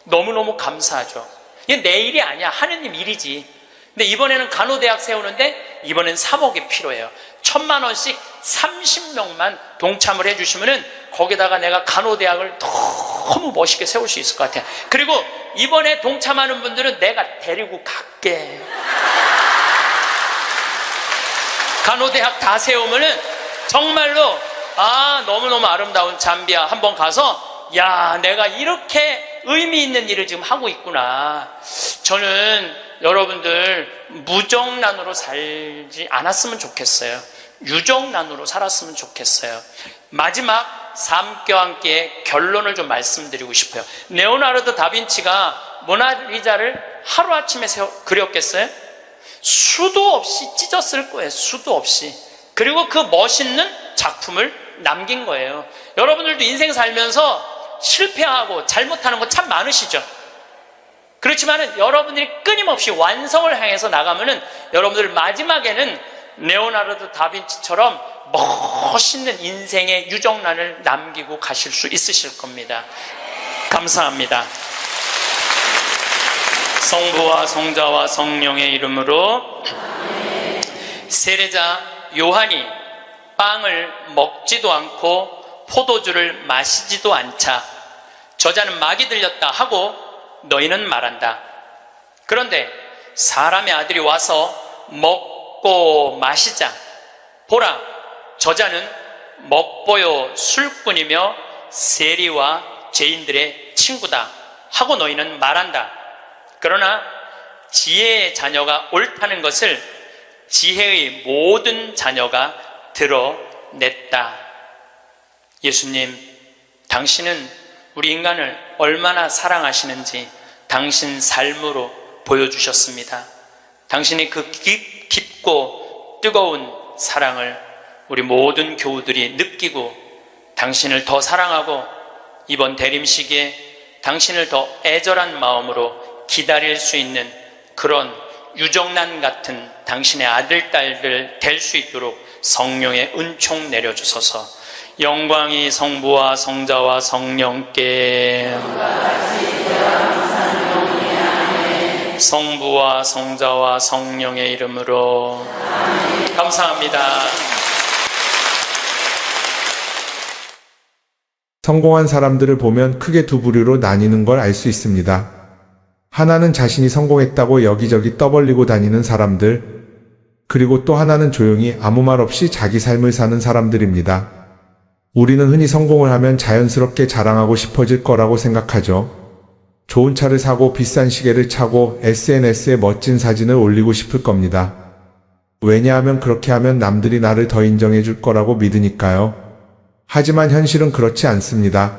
너무너무 감사하죠. 이게 내 일이 아니야. 하느님 일이지. 근데 이번에는 간호대학 세우는데 이번엔 3억이 필요해요. 1000만 원씩 30명만 동참을 해주시면은 거기다가 내가 간호대학을 너무 멋있게 세울 수 있을 것 같아요. 그리고 이번에 동참하는 분들은 내가 데리고 갈게. 간호대학 다 세우면은 정말로 너무너무 아름다운 잠비아 한번 가서 내가 이렇게 의미 있는 일을 지금 하고 있구나. 저는 여러분들 무정란으로 살지 않았으면 좋겠어요. 유정란으로 살았으면 좋겠어요. 마지막 삶과 함께 결론을 좀 말씀드리고 싶어요. 레오나르도 다빈치가 모나리자를 하루아침에 그렸겠어요? 수도 없이 찢었을 거예요. 수도 없이. 그리고 그 멋있는 작품을 남긴 거예요. 여러분들도 인생 살면서 실패하고 잘못하는 거 참 많으시죠? 그렇지만은 여러분들이 끊임없이 완성을 향해서 나가면은 여러분들 마지막에는 레오나르도 다빈치처럼 멋있는 인생의 유정란을 남기고 가실 수 있으실 겁니다. 감사합니다. 성부와 성자와 성령의 이름으로 세례자 요한이 빵을 먹지도 않고 포도주를 마시지도 않자 저자는 막이 들렸다 하고 너희는 말한다. 그런데 사람의 아들이 와서 먹고 마시자 보라 저자는 먹보요 술꾼이며 세리와 죄인들의 친구다 하고 너희는 말한다. 그러나 지혜의 자녀가 옳다는 것을 지혜의 모든 자녀가 드러냈다. 예수님, 당신은 우리 인간을 얼마나 사랑하시는지 당신 삶으로 보여주셨습니다. 당신이 그 깊고 뜨거운 사랑을 우리 모든 교우들이 느끼고 당신을 더 사랑하고 이번 대림 시기에 당신을 더 애절한 마음으로 기다릴 수 있는 그런 유정란 같은 당신의 아들, 딸들 될 수 있도록 성령의 은총 내려주소서. 영광이 성부와 성자와 성령께, 성부와 성자와 성령의 이름으로. 감사합니다. 성공한 사람들을 보면 크게 두 부류로 나뉘는 걸 알 수 있습니다. 하나는 자신이 성공했다고 여기저기 떠벌리고 다니는 사람들, 그리고 또 하나는 조용히 아무 말 없이 자기 삶을 사는 사람들입니다. 우리는 흔히 성공을 하면 자연스럽게 자랑하고 싶어질 거라고 생각하죠. 좋은 차를 사고 비싼 시계를 차고 SNS에 멋진 사진을 올리고 싶을 겁니다. 왜냐하면 그렇게 하면 남들이 나를 더 인정해 줄 거라고 믿으니까요. 하지만 현실은 그렇지 않습니다.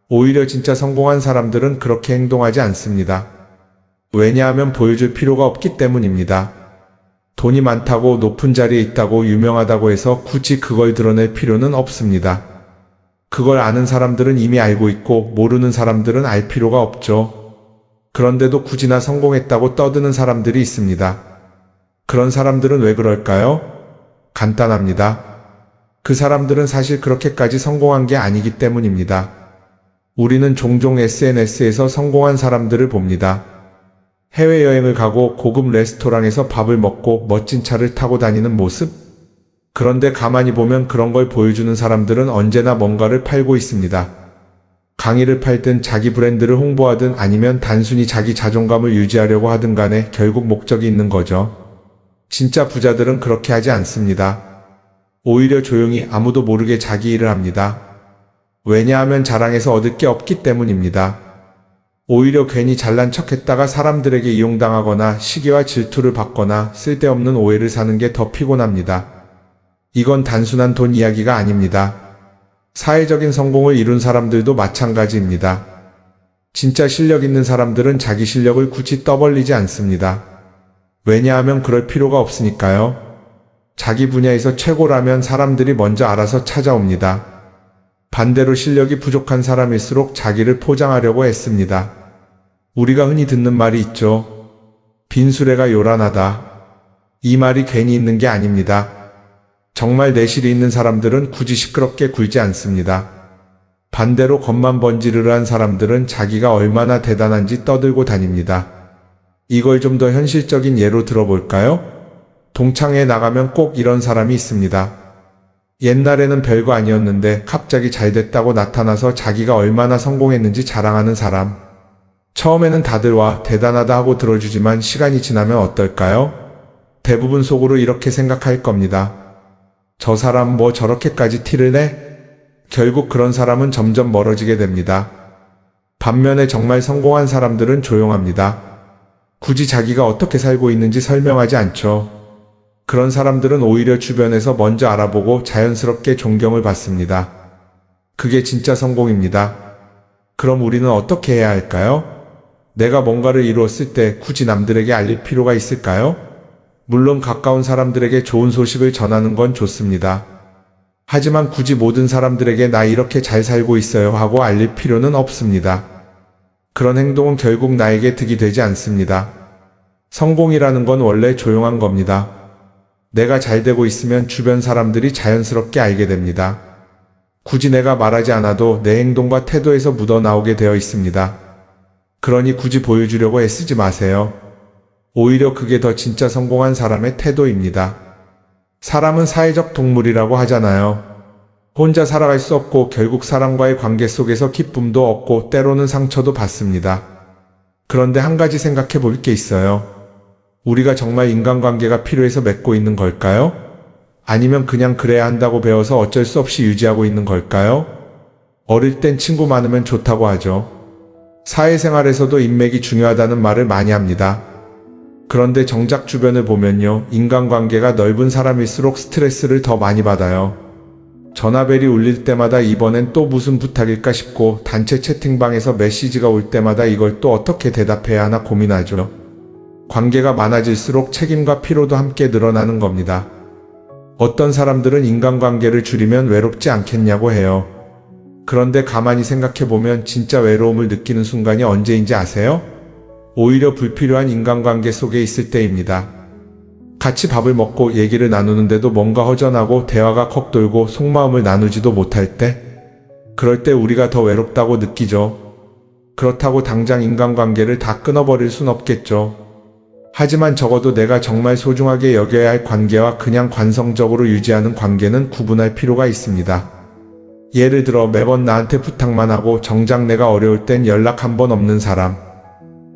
오히려 진짜 성공한 사람들은 그렇게 행동하지 않습니다. 왜냐하면 보여줄 필요가 없기 때문입니다. 돈이 많다고 높은 자리에 있다고 유명하다고 해서 굳이 그걸 드러낼 필요는 없습니다. 그걸 아는 사람들은 이미 알고 있고 모르는 사람들은 알 필요가 없죠. 그런데도 굳이나 성공했다고 떠드는 사람들이 있습니다. 그런 사람들은 왜 그럴까요? 간단합니다. 그 사람들은 사실 그렇게까지 성공한 게 아니기 때문입니다. 우리는 종종 SNS에서 성공한 사람들을 봅니다. 해외여행을 가고 고급 레스토랑에서 밥을 먹고 멋진 차를 타고 다니는 모습? 그런데 가만히 보면 그런 걸 보여주는 사람들은 언제나 뭔가를 팔고 있습니다. 강의를 팔든 자기 브랜드를 홍보하든 아니면 단순히 자기 자존감을 유지하려고 하든 간에 결국 목적이 있는 거죠. 진짜 부자들은 그렇게 하지 않습니다. 오히려 조용히 아무도 모르게 자기 일을 합니다. 왜냐하면 자랑해서 얻을 게 없기 때문입니다. 오히려 괜히 잘난 척했다가 사람들에게 이용당하거나 시기와 질투를 받거나 쓸데없는 오해를 사는 게 더 피곤합니다. 이건 단순한 돈 이야기가 아닙니다. 사회적인 성공을 이룬 사람들도 마찬가지입니다. 진짜 실력 있는 사람들은 자기 실력을 굳이 떠벌리지 않습니다. 왜냐하면 그럴 필요가 없으니까요. 자기 분야에서 최고라면 사람들이 먼저 알아서 찾아옵니다. 반대로 실력이 부족한 사람일수록 자기를 포장하려고 애씁니다. 우리가 흔히 듣는 말이 있죠. 빈수레가 요란하다. 이 말이 괜히 있는 게 아닙니다. 정말 내실이 있는 사람들은 굳이 시끄럽게 굴지 않습니다. 반대로 겉만 번지르르한 사람들은 자기가 얼마나 대단한지 떠들고 다닙니다. 이걸 좀 더 현실적인 예로 들어볼까요? 동창회에 나가면 꼭 이런 사람이 있습니다. 옛날에는 별거 아니었는데 갑자기 잘 됐다고 나타나서 자기가 얼마나 성공했는지 자랑하는 사람. 처음에는 다들 와 대단하다 하고 들어주지만 시간이 지나면 어떨까요? 대부분 속으로 이렇게 생각할 겁니다. 저 사람 뭐 저렇게까지 티를 내? 결국 그런 사람은 점점 멀어지게 됩니다. 반면에 정말 성공한 사람들은 조용합니다. 굳이 자기가 어떻게 살고 있는지 설명하지 않죠. 그런 사람들은 오히려 주변에서 먼저 알아보고 자연스럽게 존경을 받습니다. 그게 진짜 성공입니다. 그럼 우리는 어떻게 해야 할까요? 내가 뭔가를 이루었을 때 굳이 남들에게 알릴 필요가 있을까요? 물론 가까운 사람들에게 좋은 소식을 전하는 건 좋습니다. 하지만 굳이 모든 사람들에게 나 이렇게 잘 살고 있어요 하고 알릴 필요는 없습니다. 그런 행동은 결국 나에게 득이 되지 않습니다. 성공이라는 건 원래 조용한 겁니다. 내가 잘 되고 있으면 주변 사람들이 자연스럽게 알게 됩니다. 굳이 내가 말하지 않아도 내 행동과 태도에서 묻어나오게 되어 있습니다. 그러니 굳이 보여주려고 애쓰지 마세요. 오히려 그게 더 진짜 성공한 사람의 태도입니다. 사람은 사회적 동물이라고 하잖아요. 혼자 살아갈 수 없고 결국 사람과의 관계 속에서 기쁨도 얻고 때로는 상처도 받습니다. 그런데 한 가지 생각해 볼 게 있어요. 우리가 정말 인간관계가 필요해서 맺고 있는 걸까요? 아니면 그냥 그래야 한다고 배워서 어쩔 수 없이 유지하고 있는 걸까요? 어릴 땐 친구 많으면 좋다고 하죠. 사회생활에서도 인맥이 중요하다는 말을 많이 합니다. 그런데 정작 주변을 보면요. 인간관계가 넓은 사람일수록 스트레스를 더 많이 받아요. 전화벨이 울릴 때마다 이번엔 또 무슨 부탁일까 싶고 단체 채팅방에서 메시지가 올 때마다 이걸 또 어떻게 대답해야 하나 고민하죠. 관계가 많아질수록 책임과 피로도 함께 늘어나는 겁니다. 어떤 사람들은 인간관계를 줄이면 외롭지 않겠냐고 해요. 그런데 가만히 생각해보면 진짜 외로움을 느끼는 순간이 언제인지 아세요? 오히려 불필요한 인간관계 속에 있을 때입니다. 같이 밥을 먹고 얘기를 나누는데도 뭔가 허전하고 대화가 컥 돌고 속마음을 나누지도 못할 때, 그럴 때 우리가 더 외롭다고 느끼죠. 그렇다고 당장 인간관계를 다 끊어버릴 순 없겠죠. 하지만 적어도 내가 정말 소중하게 여겨야 할 관계와 그냥 관성적으로 유지하는 관계는 구분할 필요가 있습니다. 예를 들어 매번 나한테 부탁만 하고 정작 내가 어려울 땐 연락 한 번 없는 사람,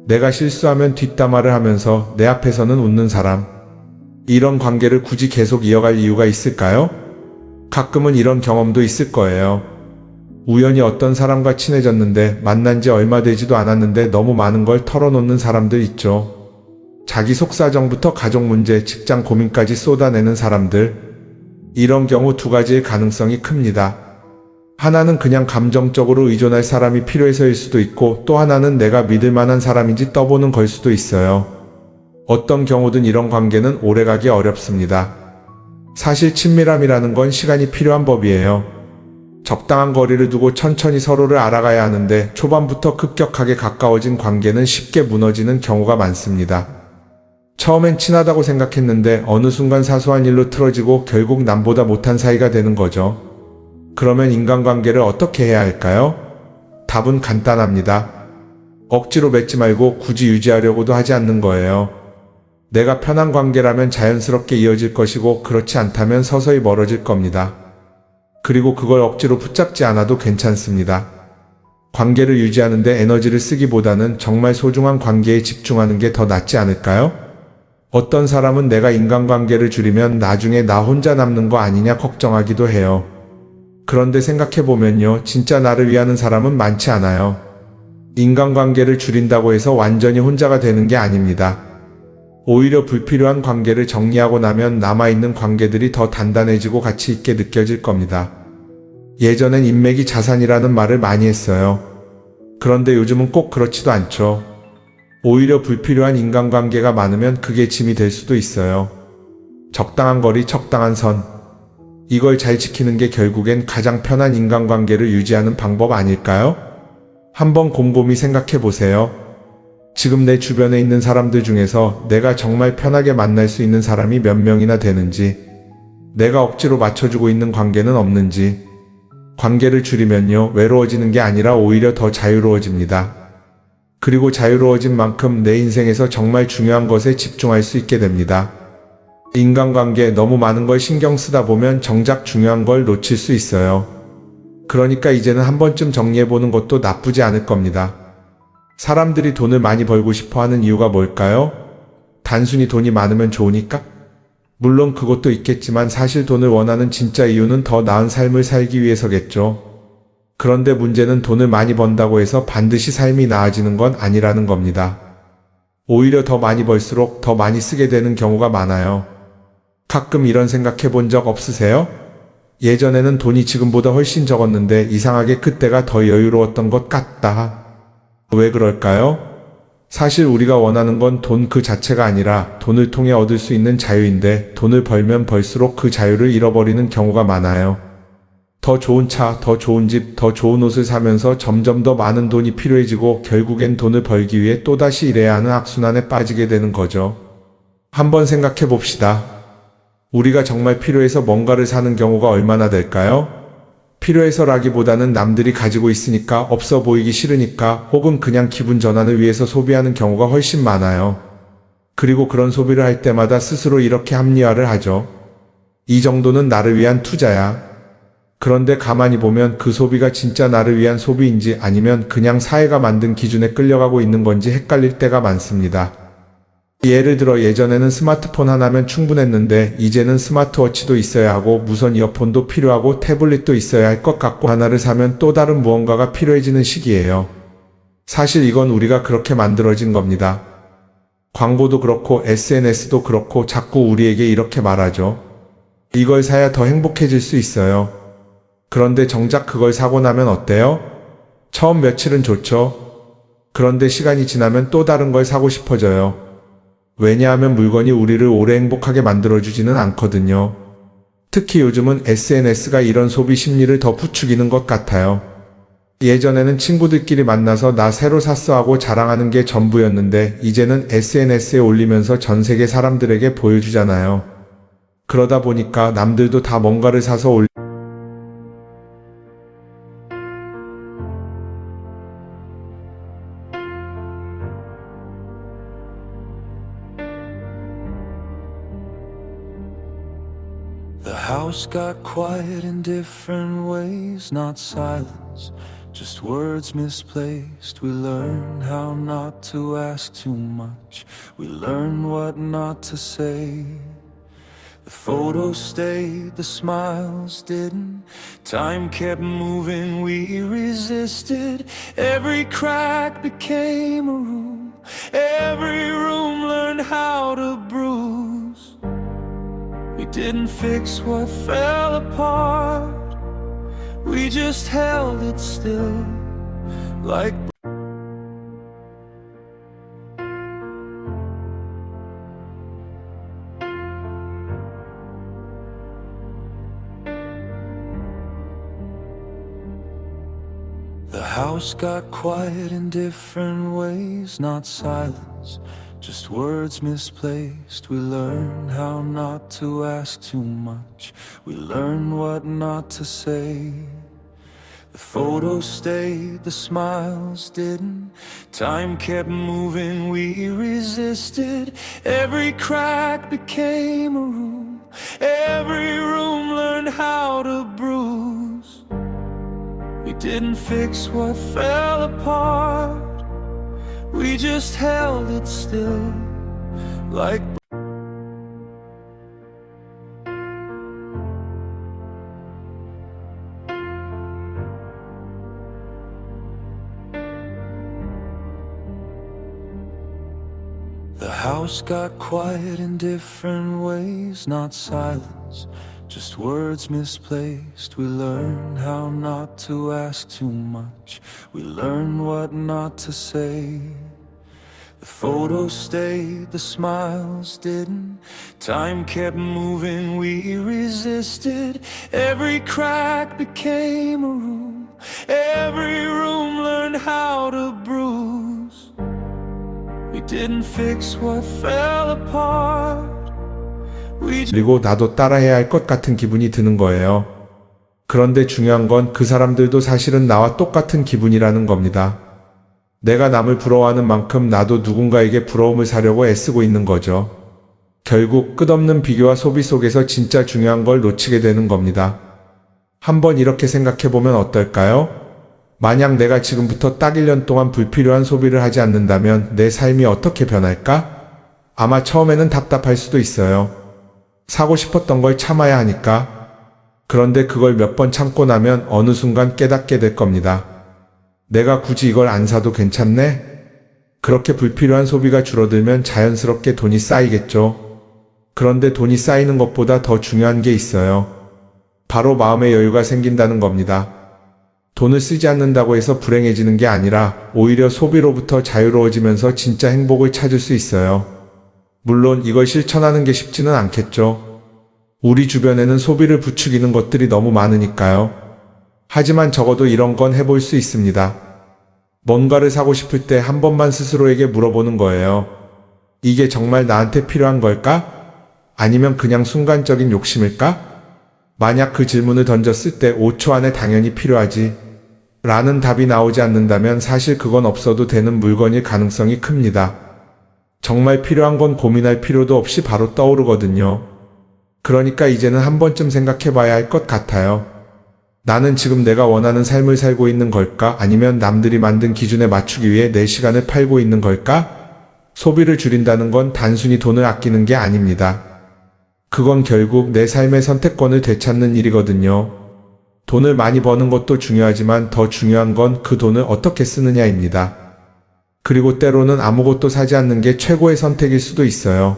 내가 실수하면 뒷담화를 하면서 내 앞에서는 웃는 사람, 이런 관계를 굳이 계속 이어갈 이유가 있을까요? 가끔은 이런 경험도 있을 거예요. 우연히 어떤 사람과 친해졌는데 만난 지 얼마 되지도 않았는데 너무 많은 걸 털어놓는 사람들 있죠. 자기 속사정부터 가족 문제, 직장 고민까지 쏟아내는 사람들. 이런 경우 두 가지의 가능성이 큽니다. 하나는 그냥 감정적으로 의존할 사람이 필요해서일 수도 있고, 또 하나는 내가 믿을 만한 사람인지 떠보는 걸 수도 있어요. 어떤 경우든 이런 관계는 오래가기 어렵습니다. 사실 친밀함이라는 건 시간이 필요한 법이에요. 적당한 거리를 두고 천천히 서로를 알아가야 하는데 초반부터 급격하게 가까워진 관계는 쉽게 무너지는 경우가 많습니다. 처음엔 친하다고 생각했는데 어느 순간 사소한 일로 틀어지고 결국 남보다 못한 사이가 되는 거죠. 그러면 인간관계를 어떻게 해야 할까요? 답은 간단합니다. 억지로 맺지 말고 굳이 유지하려고도 하지 않는 거예요. 내가 편한 관계라면 자연스럽게 이어질 것이고, 그렇지 않다면 서서히 멀어질 겁니다. 그리고 그걸 억지로 붙잡지 않아도 괜찮습니다. 관계를 유지하는데 에너지를 쓰기보다는 정말 소중한 관계에 집중하는 게 더 낫지 않을까요? 어떤 사람은 내가 인간관계를 줄이면 나중에 나 혼자 남는 거 아니냐 걱정하기도 해요. 그런데 생각해보면요, 진짜 나를 위하는 사람은 많지 않아요. 인간관계를 줄인다고 해서 완전히 혼자가 되는 게 아닙니다. 오히려 불필요한 관계를 정리하고 나면 남아있는 관계들이 더 단단해지고 가치 있게 느껴질 겁니다. 예전엔 인맥이 자산이라는 말을 많이 했어요. 그런데 요즘은 꼭 그렇지도 않죠. 오히려 불필요한 인간관계가 많으면 그게 짐이 될 수도 있어요. 적당한 거리, 적당한 선. 이걸 잘 지키는 게 결국엔 가장 편한 인간관계를 유지하는 방법 아닐까요? 한번 곰곰이 생각해보세요. 지금 내 주변에 있는 사람들 중에서 내가 정말 편하게 만날 수 있는 사람이 몇 명이나 되는지, 내가 억지로 맞춰주고 있는 관계는 없는지. 관계를 줄이면요, 외로워지는 게 아니라 오히려 더 자유로워집니다. 그리고 자유로워진 만큼 내 인생에서 정말 중요한 것에 집중할 수 있게 됩니다. 인간관계에 너무 많은 걸 신경 쓰다 보면 정작 중요한 걸 놓칠 수 있어요. 그러니까 이제는 한 번쯤 정리해보는 것도 나쁘지 않을 겁니다. 사람들이 돈을 많이 벌고 싶어 하는 이유가 뭘까요? 단순히 돈이 많으면 좋으니까? 물론 그것도 있겠지만 사실 돈을 원하는 진짜 이유는 더 나은 삶을 살기 위해서겠죠. 그런데 문제는 돈을 많이 번다고 해서 반드시 삶이 나아지는 건 아니라는 겁니다. 오히려 더 많이 벌수록 더 많이 쓰게 되는 경우가 많아요. 가끔 이런 생각 해본 적 없으세요? 예전에는 돈이 지금보다 훨씬 적었는데 이상하게 그때가 더 여유로웠던 것 같다. 왜 그럴까요? 사실 우리가 원하는 건 돈 그 자체가 아니라 돈을 통해 얻을 수 있는 자유인데, 돈을 벌면 벌수록 그 자유를 잃어버리는 경우가 많아요. 더 좋은 차, 더 좋은 집, 더 좋은 옷을 사면서 점점 더 많은 돈이 필요해지고 결국엔 돈을 벌기 위해 또다시 일해야 하는 악순환에 빠지게 되는 거죠. 한번 생각해 봅시다. 우리가 정말 필요해서 뭔가를 사는 경우가 얼마나 될까요? 필요해서라기보다는 남들이 가지고 있으니까, 없어 보이기 싫으니까, 혹은 그냥 기분 전환을 위해서 소비하는 경우가 훨씬 많아요. 그리고 그런 소비를 할 때마다 스스로 이렇게 합리화를 하죠. 이 정도는 나를 위한 투자야. 그런데 가만히 보면 그 소비가 진짜 나를 위한 소비인지 아니면 그냥 사회가 만든 기준에 끌려가고 있는 건지 헷갈릴 때가 많습니다. 예를 들어 예전에는 스마트폰 하나면 충분했는데 이제는 스마트워치도 있어야 하고 무선 이어폰도 필요하고 태블릿도 있어야 할 것 같고, 하나를 사면 또 다른 무언가가 필요해지는 시기예요. 사실 이건 우리가 그렇게 만들어진 겁니다. 광고도 그렇고 SNS도 그렇고 자꾸 우리에게 이렇게 말하죠. 이걸 사야 더 행복해질 수 있어요. 그런데 정작 그걸 사고 나면 어때요? 처음 며칠은 좋죠. 그런데 시간이 지나면 또 다른 걸 사고 싶어져요. 왜냐하면 물건이 우리를 오래 행복하게 만들어주지는 않거든요. 특히 요즘은 SNS가 이런 소비 심리를 더 부추기는 것 같아요. 예전에는 친구들끼리 만나서 나 새로 샀어 하고 자랑하는 게 전부였는데 이제는 SNS에 올리면서 전 세계 사람들에게 보여주잖아요. 그러다 보니까 남들도 다 뭔가를 사서 The house got quiet in different ways, not silence, just words misplaced. We learn how not to ask too much, we learn what not to say. The photos stayed, the smiles didn't. Time kept moving, we resisted. Every crack became a room, every room learned how to bruise. We didn't fix what fell apart, we just held it still, like the house got quiet in different ways, not silence, just words misplaced. We learn how not to ask too much, we learn what not to say. The photos stayed, the smiles didn't. Time kept moving, we resisted. Every crack became a room, every room learned how to bruise. We didn't fix what fell apart, we just held it still, like the house got quiet in different ways, not silence, just words misplaced. We learn how not to ask too much, we learn what not to say. The photos stayed, the smiles didn't. Time kept moving, we resisted. Every crack became a room, every room learned how to bruise. We didn't fix what fell apart. 그리고 나도 따라해야 할 것 같은 기분이 드는 거예요. 그런데 중요한 건 그 사람들도 사실은 나와 똑같은 기분이라는 겁니다. 내가 남을 부러워하는 만큼 나도 누군가에게 부러움을 사려고 애쓰고 있는 거죠. 결국 끝없는 비교와 소비 속에서 진짜 중요한 걸 놓치게 되는 겁니다. 한번 이렇게 생각해보면 어떨까요? 만약 내가 지금부터 딱 1년 동안 불필요한 소비를 하지 않는다면 내 삶이 어떻게 변할까? 아마 처음에는 답답할 수도 있어요. 사고 싶었던 걸 참아야 하니까. 그런데 그걸 몇 번 참고 나면 어느 순간 깨닫게 될 겁니다. 내가 굳이 이걸 안 사도 괜찮네? 그렇게 불필요한 소비가 줄어들면 자연스럽게 돈이 쌓이겠죠. 그런데 돈이 쌓이는 것보다 더 중요한 게 있어요. 바로 마음의 여유가 생긴다는 겁니다. 돈을 쓰지 않는다고 해서 불행해지는 게 아니라 오히려 소비로부터 자유로워지면서 진짜 행복을 찾을 수 있어요. 물론 이걸 실천하는 게 쉽지는 않겠죠. 우리 주변에는 소비를 부추기는 것들이 너무 많으니까요. 하지만 적어도 이런 건 해볼 수 있습니다. 뭔가를 사고 싶을 때 한 번만 스스로에게 물어보는 거예요. 이게 정말 나한테 필요한 걸까? 아니면 그냥 순간적인 욕심일까? 만약 그 질문을 던졌을 때 5초 안에 당연히 필요하지 라는 답이 나오지 않는다면 사실 그건 없어도 되는 물건일 가능성이 큽니다. 정말 필요한 건 고민할 필요도 없이 바로 떠오르거든요. 그러니까 이제는 한 번쯤 생각해 봐야 할 것 같아요. 나는 지금 내가 원하는 삶을 살고 있는 걸까? 아니면 남들이 만든 기준에 맞추기 위해 내 시간을 팔고 있는 걸까? 소비를 줄인다는 건 단순히 돈을 아끼는 게 아닙니다. 그건 결국 내 삶의 선택권을 되찾는 일이거든요. 돈을 많이 버는 것도 중요하지만 더 중요한 건 그 돈을 어떻게 쓰느냐입니다. 그리고 때로는 아무것도 사지 않는 게 최고의 선택일 수도 있어요.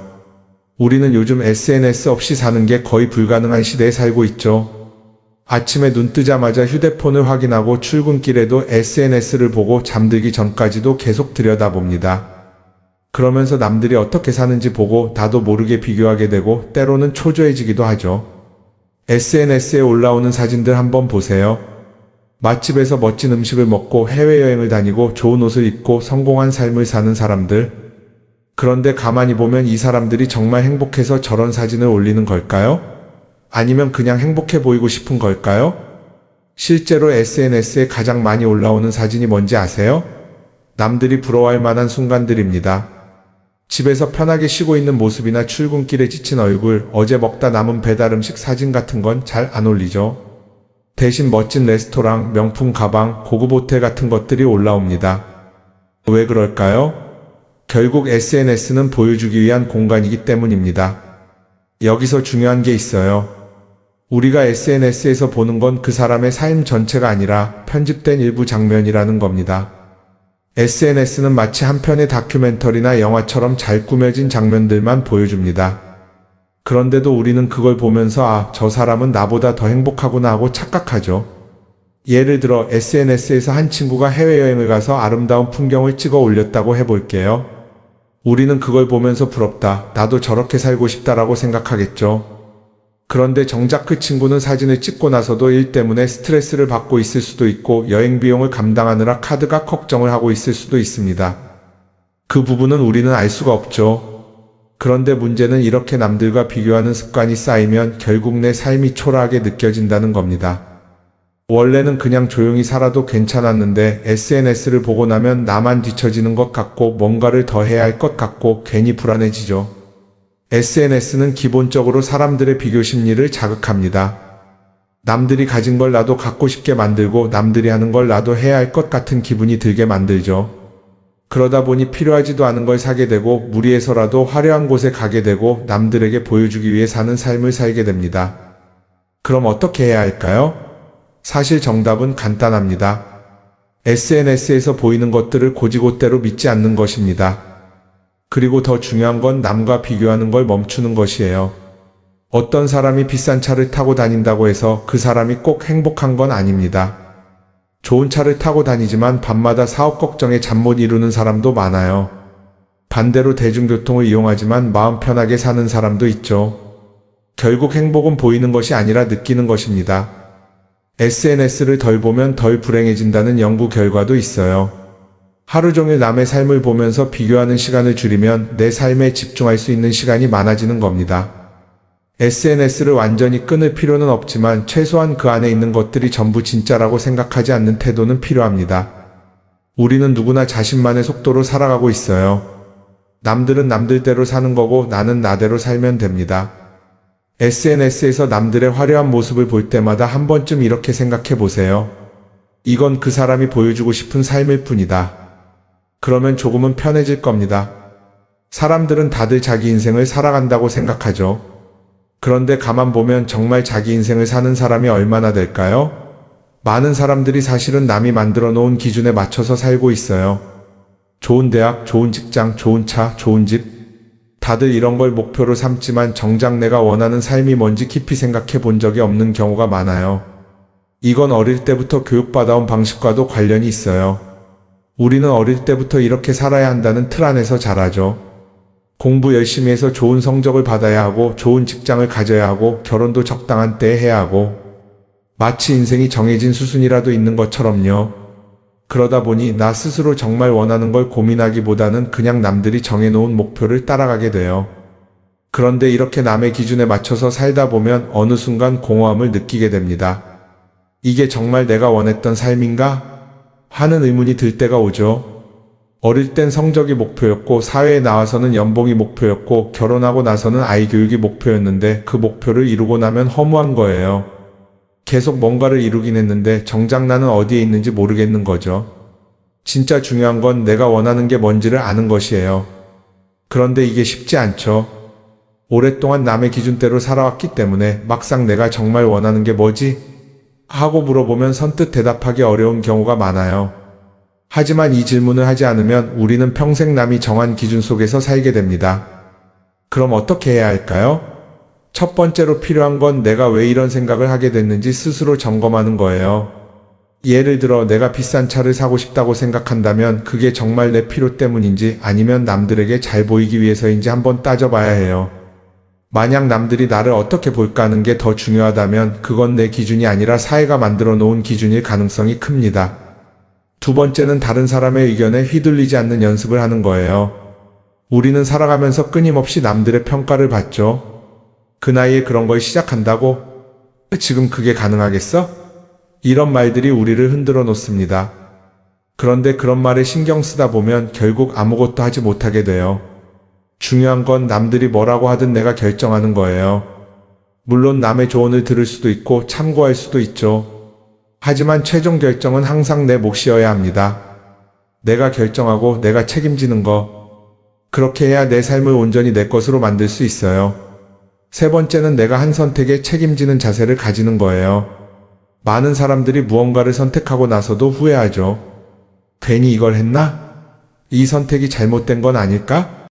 우리는 요즘 SNS 없이 사는 게 거의 불가능한 시대에 살고 있죠. 아침에 눈 뜨자마자 휴대폰을 확인하고 출근길에도 SNS를 보고 잠들기 전까지도 계속 들여다봅니다. 그러면서 남들이 어떻게 사는지 보고 나도 모르게 비교하게 되고 때로는 초조해지기도 하죠. SNS에 올라오는 사진들 한번 보세요. 맛집에서 멋진 음식을 먹고 해외여행을 다니고 좋은 옷을 입고 성공한 삶을 사는 사람들. 그런데 가만히 보면 이 사람들이 정말 행복해서 저런 사진을 올리는 걸까요? 아니면 그냥 행복해 보이고 싶은 걸까요? 실제로 SNS에 가장 많이 올라오는 사진이 뭔지 아세요? 남들이 부러워할 만한 순간들입니다. 집에서 편하게 쉬고 있는 모습이나 출근길에 지친 얼굴, 어제 먹다 남은 배달 음식 사진 같은 건 잘 안 올리죠. 대신 멋진 레스토랑, 명품 가방, 고급 호텔 같은 것들이 올라옵니다. 왜 그럴까요? 결국 SNS는 보여주기 위한 공간이기 때문입니다. 여기서 중요한 게 있어요. 우리가 SNS에서 보는 건 그 사람의 삶 전체가 아니라 편집된 일부 장면이라는 겁니다. SNS는 마치 한 편의 다큐멘터리나 영화처럼 잘 꾸며진 장면들만 보여줍니다. 그런데도 우리는 그걸 보면서 아, 저 사람은 나보다 더 행복하구나 하고 착각하죠. 예를 들어 SNS에서 한 친구가 해외여행을 가서 아름다운 풍경을 찍어 올렸다고 해볼게요. 우리는 그걸 보면서 부럽다, 나도 저렇게 살고 싶다라고 생각하겠죠. 그런데 정작 그 친구는 사진을 찍고 나서도 일 때문에 스트레스를 받고 있을 수도 있고 여행 비용을 감당하느라 카드가 걱정을 하고 있을 수도 있습니다. 그 부분은 우리는 알 수가 없죠. 그런데 문제는 이렇게 남들과 비교하는 습관이 쌓이면 결국 내 삶이 초라하게 느껴진다는 겁니다. 원래는 그냥 조용히 살아도 괜찮았는데 SNS를 보고 나면 나만 뒤처지는 것 같고 뭔가를 더 해야 할 것 같고 괜히 불안해지죠. SNS는 기본적으로 사람들의 비교 심리를 자극합니다. 남들이 가진 걸 나도 갖고 싶게 만들고 남들이 하는 걸 나도 해야 할 것 같은 기분이 들게 만들죠. 그러다 보니 필요하지도 않은 걸 사게 되고 무리해서라도 화려한 곳에 가게 되고 남들에게 보여주기 위해 사는 삶을 살게 됩니다. 그럼 어떻게 해야 할까요? 사실 정답은 간단합니다. SNS에서 보이는 것들을 곧이곧대로 믿지 않는 것입니다. 그리고 더 중요한 건 남과 비교하는 걸 멈추는 것이에요. 어떤 사람이 비싼 차를 타고 다닌다고 해서 그 사람이 꼭 행복한 건 아닙니다. 좋은 차를 타고 다니지만 밤마다 사업 걱정에 잠 못 이루는 사람도 많아요. 반대로 대중교통을 이용하지만 마음 편하게 사는 사람도 있죠. 결국 행복은 보이는 것이 아니라 느끼는 것입니다. SNS를 덜 보면 덜 불행해진다는 연구 결과도 있어요. 하루 종일 남의 삶을 보면서 비교하는 시간을 줄이면 내 삶에 집중할 수 있는 시간이 많아지는 겁니다. SNS를 완전히 끊을 필요는 없지만 최소한 그 안에 있는 것들이 전부 진짜라고 생각하지 않는 태도는 필요합니다. 우리는 누구나 자신만의 속도로 살아가고 있어요. 남들은 남들대로 사는 거고 나는 나대로 살면 됩니다. SNS에서 남들의 화려한 모습을 볼 때마다 한 번쯤 이렇게 생각해 보세요. 이건 그 사람이 보여주고 싶은 삶일 뿐이다. 그러면 조금은 편해질 겁니다. 사람들은 다들 자기 인생을 살아간다고 생각하죠. 그런데 가만 보면 정말 자기 인생을 사는 사람이 얼마나 될까요? 많은 사람들이 사실은 남이 만들어 놓은 기준에 맞춰서 살고 있어요. 좋은 대학, 좋은 직장, 좋은 차, 좋은 집. 다들 이런 걸 목표로 삼지만 정작 내가 원하는 삶이 뭔지 깊이 생각해 본 적이 없는 경우가 많아요. 이건 어릴 때부터 교육받아온 방식과도 관련이 있어요. 우리는 어릴 때부터 이렇게 살아야 한다는 틀 안에서 자라죠. 공부 열심히 해서 좋은 성적을 받아야 하고 좋은 직장을 가져야 하고 결혼도 적당한 때에 해야 하고 마치 인생이 정해진 수순이라도 있는 것처럼요. 그러다 보니 나 스스로 정말 원하는 걸 고민하기보다는 그냥 남들이 정해놓은 목표를 따라가게 돼요. 그런데 이렇게 남의 기준에 맞춰서 살다 보면 어느 순간 공허함을 느끼게 됩니다. 이게 정말 내가 원했던 삶인가? 하는 의문이 들 때가 오죠. 어릴 땐 성적이 목표였고 사회에 나와서는 연봉이 목표였고 결혼하고 나서는 아이 교육이 목표였는데 그 목표를 이루고 나면 허무한 거예요. 계속 뭔가를 이루긴 했는데 정작 나는 어디에 있는지 모르겠는 거죠. 진짜 중요한 건 내가 원하는 게 뭔지를 아는 것이에요. 그런데 이게 쉽지 않죠. 오랫동안 남의 기준대로 살아왔기 때문에 막상 내가 정말 원하는 게 뭐지? 하고 물어보면 선뜻 대답하기 어려운 경우가 많아요. 하지만 이 질문을 하지 않으면 우리는 평생 남이 정한 기준 속에서 살게 됩니다. 그럼 어떻게 해야 할까요? 첫 번째로 필요한 건 내가 왜 이런 생각을 하게 됐는지 스스로 점검하는 거예요. 예를 들어 내가 비싼 차를 사고 싶다고 생각한다면 그게 정말 내 필요 때문인지 아니면 남들에게 잘 보이기 위해서인지 한번 따져봐야 해요. 만약 남들이 나를 어떻게 볼까 하는 게 더 중요하다면 그건 내 기준이 아니라 사회가 만들어 놓은 기준일 가능성이 큽니다. 두 번째는 다른 사람의 의견에 휘둘리지 않는 연습을 하는 거예요. 우리는 살아가면서 끊임없이 남들의 평가를 받죠. 그 나이에 그런 걸 시작한다고? 지금 그게 가능하겠어? 이런 말들이 우리를 흔들어 놓습니다. 그런데 그런 말에 신경 쓰다 보면 결국 아무것도 하지 못하게 돼요. 중요한 건 남들이 뭐라고 하든 내가 결정하는 거예요. 물론 남의 조언을 들을 수도 있고 참고할 수도 있죠. 하지만 최종 결정은 항상 내 몫이어야 합니다. 내가 결정하고 내가 책임지는 거. 그렇게 해야 내 삶을 온전히 내 것으로 만들 수 있어요. 세 번째는 내가 한 선택에 책임지는 자세를 가지는 거예요. 많은 사람들이 무언가를 선택하고 나서도 후회하죠. 괜히 이걸 했나? 이 선택이 잘못된 건 아닐까?